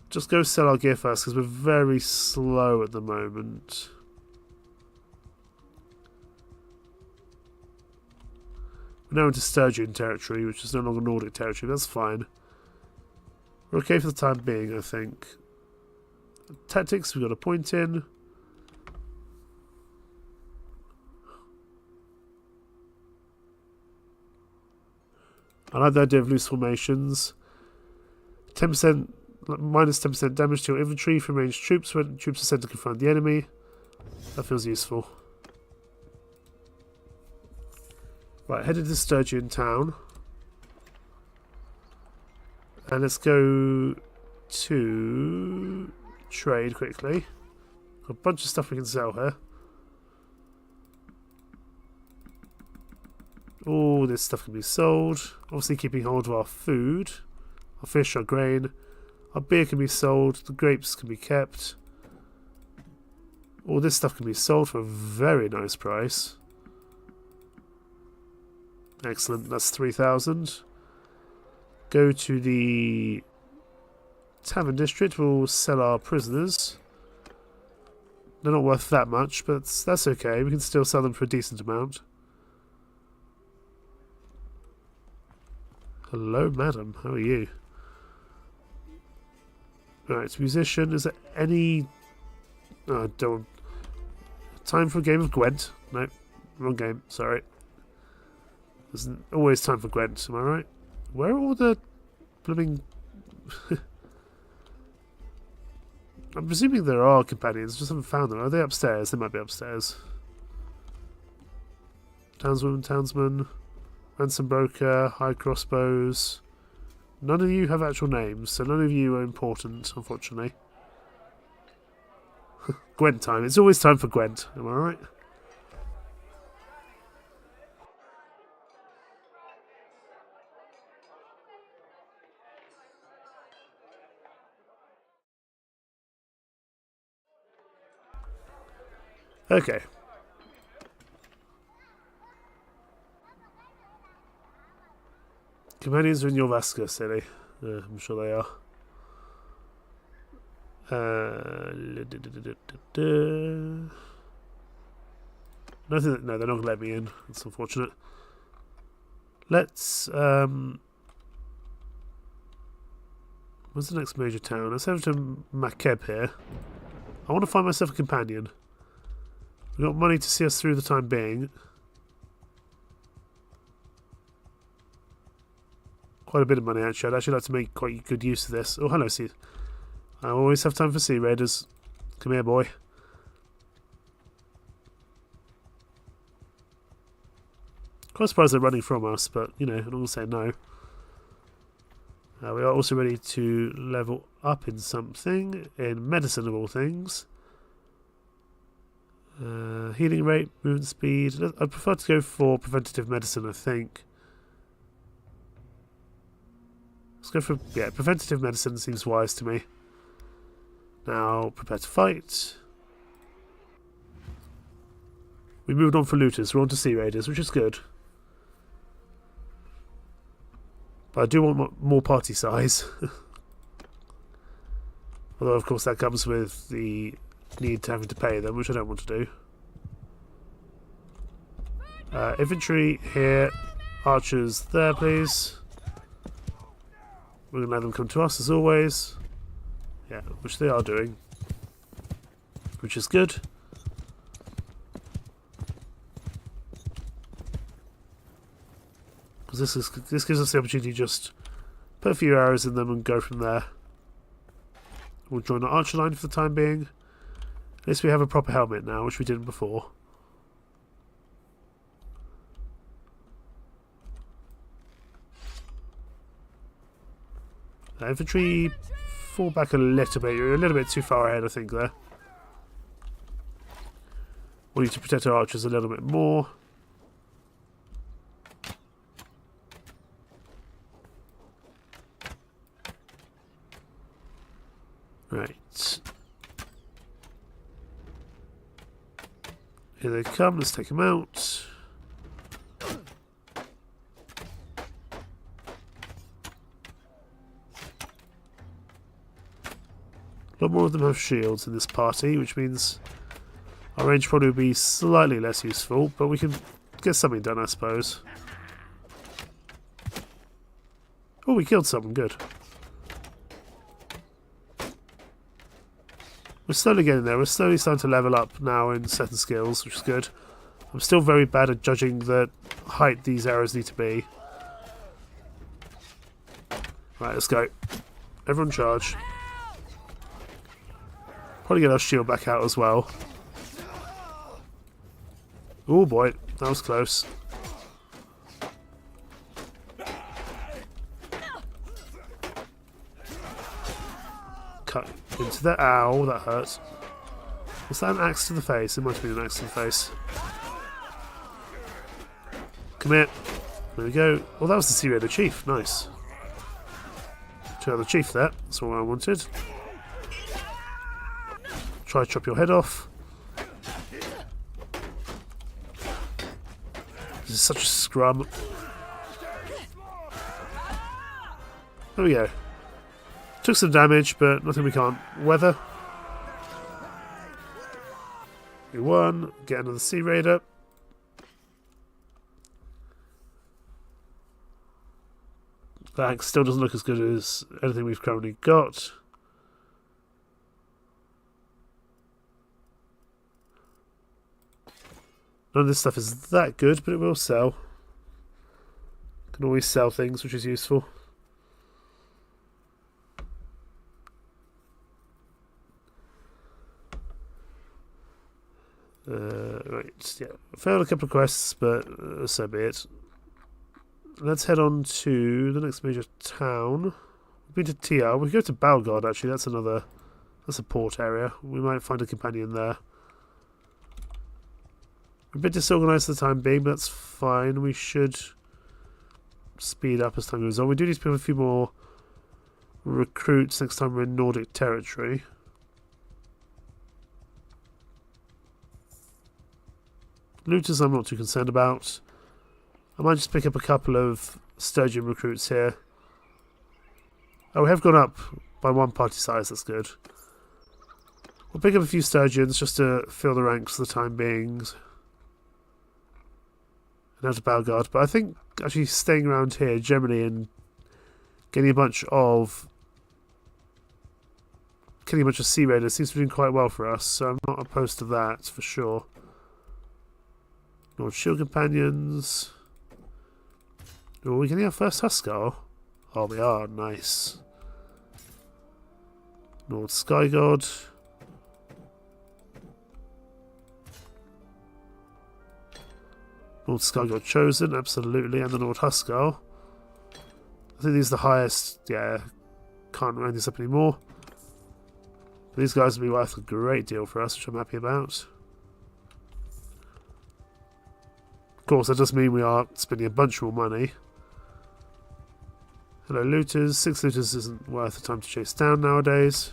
just go sell our gear first because we're very slow at the moment. We're now into Sturgeon territory, which is no longer Nordic territory. That's fine. We're okay for the time being, I think. Tactics, we've got a point in. I like the idea of loose formations. 10%, minus 10% damage to your infantry from ranged troops when troops are sent to confront the enemy. That feels useful. Right, headed to Sturgeon town. And let's go to trade quickly. Got a bunch of stuff we can sell here. All this stuff can be sold. Obviously keeping hold of our food. Our fish, our grain. Our beer can be sold. The grapes can be kept. All this stuff can be sold for a very nice price. Excellent, that's 3,000. Go to the Tavern District. We'll sell our prisoners. They're not worth that much, but that's okay. We can still sell them for a decent amount. Hello, madam. How are you? Right, musician. Is there any... Oh, I don't... Time for a game of Gwent. No, wrong game. Sorry. There's always time for Gwent. Am I right? Where are all the blooming... I'm presuming there are companions. Just haven't found them. Are they upstairs? They might be upstairs. Townswoman, townsman... Ransom broker, high crossbows. None of you have actual names, so none of you are important, unfortunately. Gwent time. It's always time for Gwent. Am I right? Okay. Companions are in your Vasca city. I'm sure they are. Nothing. No, they're not going to let me in. That's unfortunate. Let's. Where's the next major town? Let's head to Makeb here. I want to find myself a companion. We've got money to see us through the time being. Quite a bit of money, actually. I'd actually like to make quite good use of this. Oh, hello, Sea. I always have time for Sea Raiders. Come here, boy. Quite surprised they're running from us, but, you know, I'm not going to say no. We are also ready to level up in something. In medicine, of all things. Healing rate, movement speed. I'd prefer to go for preventative medicine, I think. Let's go for, yeah, preventative medicine seems wise to me. Now, prepare to fight. We moved on for looters. We're on to Sea Raiders, which is good. But I do want more party size. Although, of course, that comes with the need to having to pay them, which I don't want to do. Infantry here. Archers there, please. We're going to let them come to us, as always. Yeah, which they are doing. Which is good. Because this gives us the opportunity to just put a few arrows in them and go from there. We'll join our archer line for the time being. At least we have a proper helmet now, which we didn't before. Infantry, fall back a little bit. You're a little bit too far ahead, I think, there. We need to protect our archers a little bit more. Right. Here they come. Let's take them out. A lot more of them have shields in this party, which means our range probably will be slightly less useful, but we can get something done, I suppose. Oh, we killed someone, good. We're slowly getting there. We're slowly starting to level up now in certain skills, which is good. I'm still very bad at judging the height these arrows need to be. Right, let's go. Everyone charge. Probably get our shield back out as well. Oh boy, that was close. Cut into the ow, that hurts. Was that an axe to the face? It might have been an axe to the face. Come here. There we go. Well, that was the Sea Raider Chief. Nice. Check out the Chief there. That's all I wanted. Try to chop your head off. This is such a scrum. There we go. Took some damage, but nothing we can't weather. We won. Get another Sea Raider. That still doesn't look as good as anything we've currently got. None of this stuff is that good, but it will sell. Can always sell things, which is useful. Right, yeah. Failed a couple of quests, but so be it. Let's head on to the next major town. We've been to TR. We can go to Bannerlord, actually. That's a port area. We might find a companion there. We're a bit disorganised for the time being, but that's fine. We should speed up as time goes on. We do need to pick up a few more recruits next time we're in Nordic territory. Looters I'm not too concerned about. I might just pick up a couple of sturgeon recruits here. Oh, we have gone up by one party size, that's good. We'll pick up a few sturgeons just to fill the ranks for the time being. And out of Bannerlord, but I think actually staying around here generally and getting a bunch of Sea Raiders seems to be doing quite well for us, so I'm not opposed to that for sure. Nord Shield Companions. Oh, we're getting our first Huskar. Oh, we are. Nice. Nord Sky God. Nord Sky God Chosen, absolutely, and the Nord Huskar. I think these are the highest. Yeah, can't round this up anymore. But these guys will be worth a great deal for us, which I'm happy about. Of course, that does mean we are spending a bunch more money. Hello, looters. 6 looters isn't worth the time to chase down nowadays.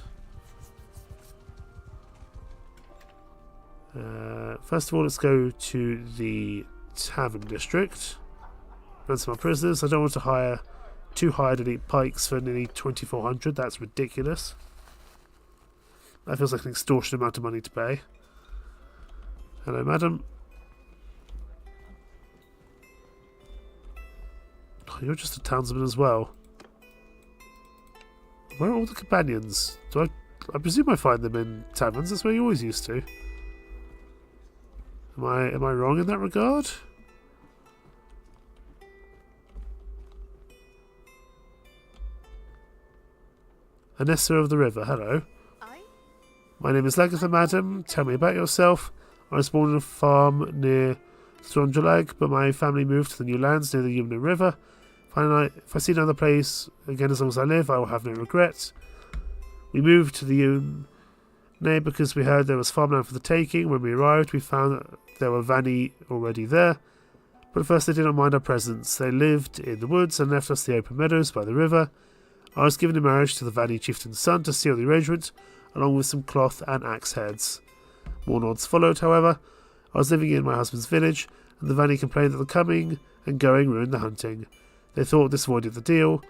First of all, let's go to the Tavern District. Ransom our prisoners. I don't want to hire 2 hired elite pikes for nearly 2,400. That's ridiculous. That feels like an extortionate amount of money to pay. Hello, madam. Oh, you're just a townsman as well. Where are all the companions? I presume I find them in taverns. That's where you always used to. Am I wrong in that regard? Anessa of the River, hello. I? My name is Lagatha, madam. Tell me about yourself. I was born on a farm near Strongelag, but my family moved to the new lands near the Yumna River. If I see another place again as long as I live, I will have no regrets. We moved to the Yumna because we heard there was farmland for the taking. When we arrived, we found that there were Vanni already there. But at first they did not mind our presence. They lived in the woods and left us the open meadows by the river. I was given in marriage to the Vanni chieftain's son to seal the arrangement, along with some cloth and axe heads. More nods followed, however. I was living in my husband's village, and the Vanni complained that the coming and going ruined the hunting. They thought this avoided the deal.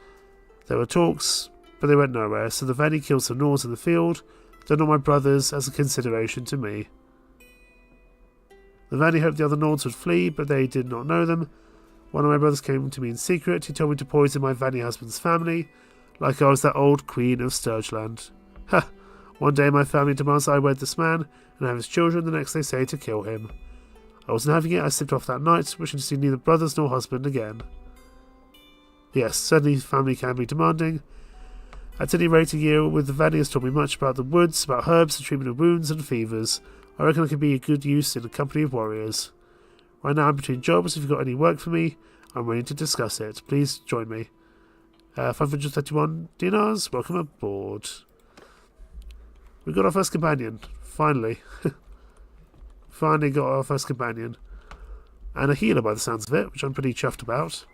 There were talks, but they went nowhere, so the Vanni killed some Nords in the field, though not my brothers, as a consideration to me. The Vanni hoped the other Nords would flee, but they did not know them. One of my brothers came to me in secret. He told me to poison my Vanni husband's family, like I was that old queen of Sturgeland. Ha! One day my family demands I wed this man and have his children, the next they say to kill him. I wasn't having it, I slipped off that night, wishing to see neither brothers nor husband again. Yes, certainly family can be demanding. At any rate, a year with the Vanni has taught me much about the woods, about herbs, the treatment of wounds and fevers. I reckon I could be a good use in a company of warriors. Right now I'm between jobs. If you've got any work for me, I'm willing to discuss it. Please join me. 531 dinars. Welcome aboard. We got our first companion. Finally. Finally got our first companion. And a healer by the sounds of it, which I'm pretty chuffed about.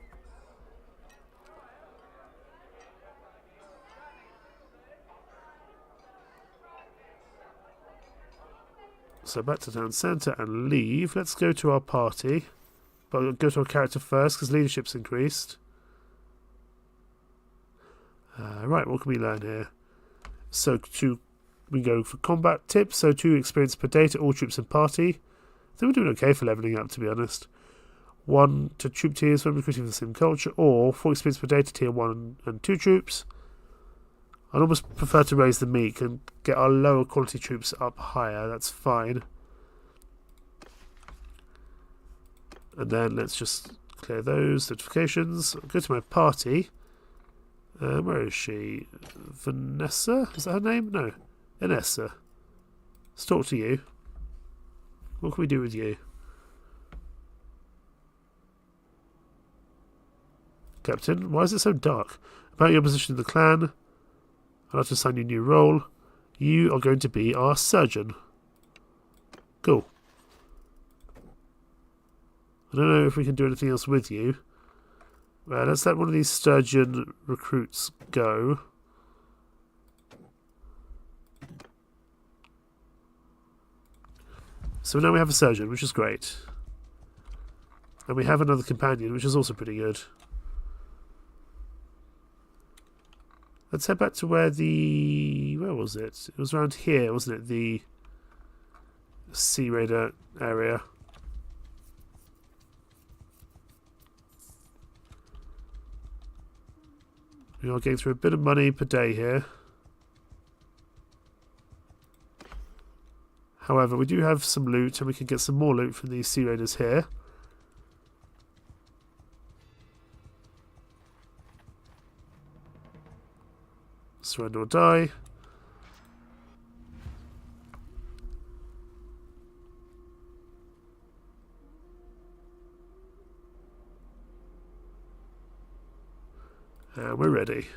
So back to town centre and leave. Let's go to our party. But we'll go to our character first because leadership's increased. Right, what can we learn here? So we go for combat tips. So 2 experience per day to all troops and party. I think we're doing okay for levelling up, to be honest. 1 to troop tiers when recruiting for the same culture, or 4 experience per day to tier 1 and 2 troops. I'd almost prefer to raise the meek and get our lower quality troops up higher. That's fine. And then let's just clear those notifications. I'll go to my party. Where is she? Vanessa? Is that her name? No. Inessa. Let's talk to you. What can we do with you? Captain, why is it so dark? About your position in the clan. I'd like to assign you a new role. You are going to be our surgeon. Cool. I don't know if we can do anything else with you. Let's let one of these sturgeon recruits go. So now we have a surgeon, which is great. And we have another companion, which is also pretty good. Let's head back to where where was it? It was around here, wasn't it? The Sea Raider area. We are getting through a bit of money per day here. However, we do have some loot, and we can get some more loot from these Sea Raiders here. Surrender or die. And we're ready.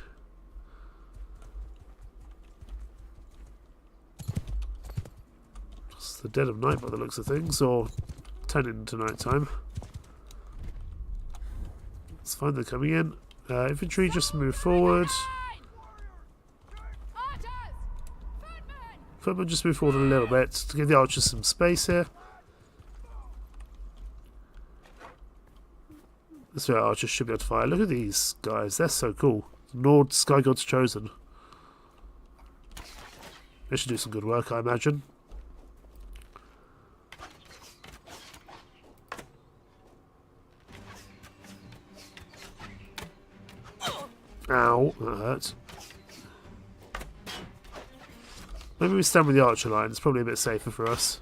It's the dead of night by the looks of things, or turning into night time. It's fine, they're coming in. Infantry, just move forward. Footmen, just move forward a little bit to give the archers some space here. This way our archers should be able to fire. Look at these guys, they're so cool. Nord Sky God's Chosen. They should do some good work, I imagine. Ow, that hurts. Maybe we stand with the archer line, it's probably a bit safer for us.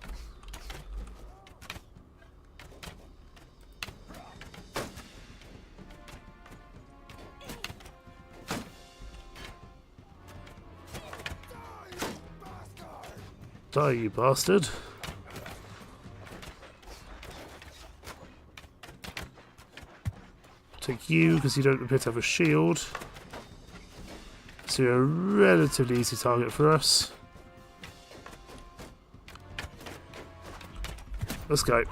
Die, you bastard. Take you, because you don't appear to have a shield. So you're a relatively easy target for us. Let's go.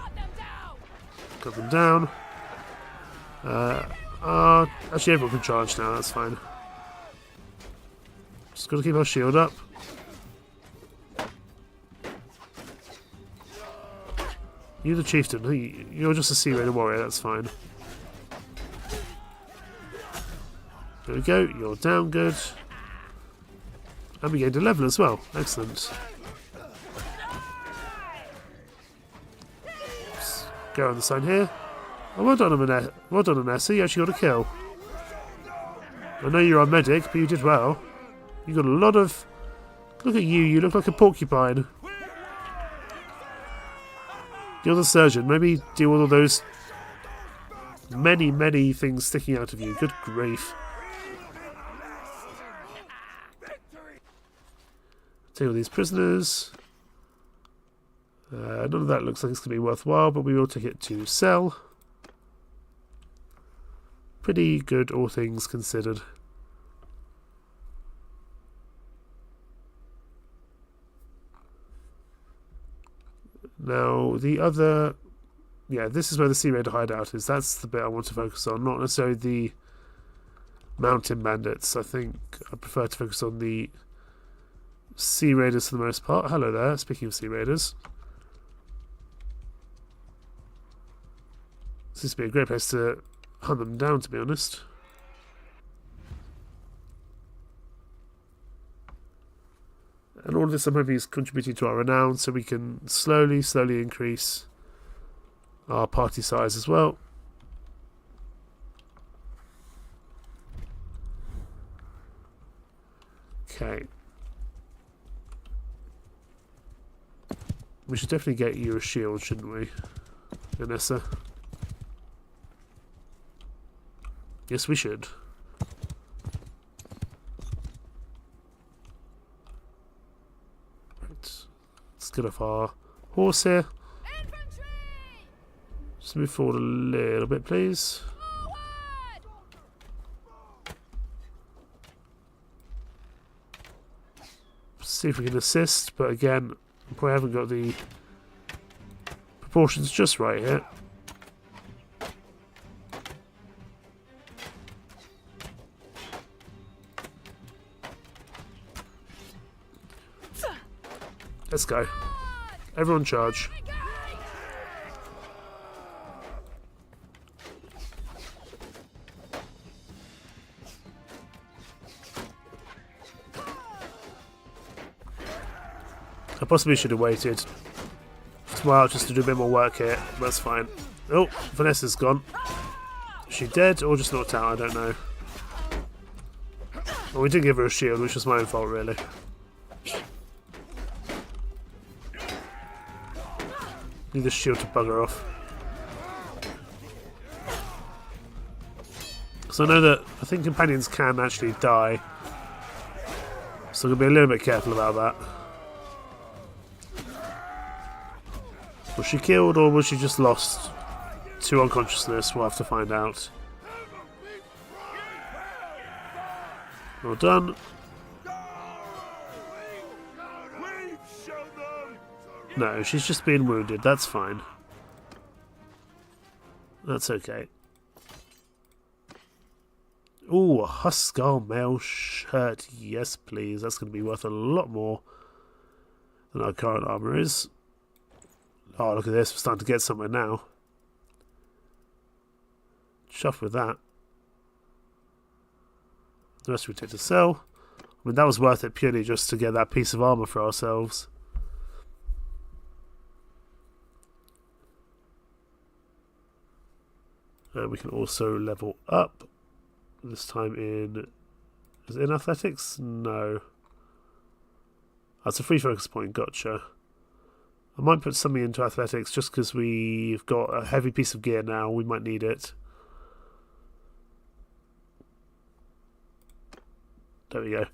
Got them down. Actually everyone can charge now, that's fine. Just got to keep our shield up. You're the chieftain. You're just a Sea Raider warrior, that's fine. There we go, you're down good. And we gained a level as well. Excellent. Let's go on the sign here. Oh, well done, Anessa. You actually got a kill. I know you're a medic, but you did well. You got a lot of... Look at you, you look like a porcupine. You're the surgeon. Maybe deal with all those many things sticking out of you. Good grief. Take all these prisoners. None of that looks like it's going to be worthwhile, but we will take it to sell. Pretty good, all things considered. Now, the other... Yeah, this is where the Sea Raider hideout is. That's the bit I want to focus on, not necessarily the mountain bandits. I think I prefer to focus on the Sea Raiders for the most part. Hello there, speaking of Sea Raiders. This seems to be a great place to hunt them down, to be honest. And all of this I'm hoping is contributing to our renown, so we can slowly increase our party size as well. Okay. We should definitely get you a shield, shouldn't we, Anessa? Yes, we should. Right. Let's get off our horse here. Infantry! Just move forward a little bit, please. See if we can assist, but again, we probably haven't got the proportions just right here. Let's go. Everyone charge. I possibly should have waited a while just to do a bit more work here. That's fine. Oh, Vanessa's gone. Is she dead or just knocked out? I don't know. Well, we did give her a shield, which was my own fault, really. Need this shield to bugger off. So I know that I think companions can actually die. So I'm going to be a little bit careful about that. Was she killed or was she just lost to unconsciousness? We'll have to find out. Well done. No, she's just been wounded. That's fine. That's okay. Ooh, a Huskar mail shirt. Yes, please. That's going to be worth a lot more than our current armour is. Oh, look at this. We're starting to get somewhere now. Chuffed with that. The rest we take to sell. I mean, that was worth it purely just to get that piece of armour for ourselves. And we can also level up. This time in... Is it in athletics? No. That's a free focus point. Gotcha. I might put something into athletics just because we've got a heavy piece of gear now. We might need it. There we go.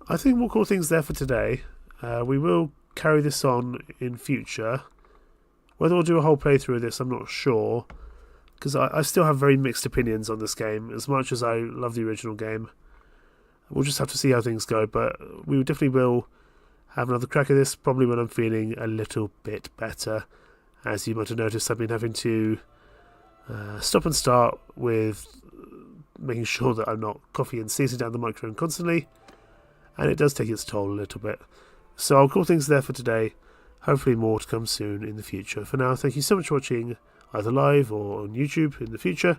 I think we'll call things there for today. We will carry this on in future. Whether we'll do a whole playthrough of this, I'm not sure, because I still have very mixed opinions on this game, as much as I love the original game. We'll just have to see how things go, but we definitely will have another crack at this, probably when I'm feeling a little bit better. As you might have noticed, I've been having to stop and start with making sure that I'm not coughing and sneezing down the microphone constantly, and it does take its toll a little bit. So I'll call things there for today. Hopefully more to come soon in the future. For now, thank you so much for watching, either live or on YouTube in the future,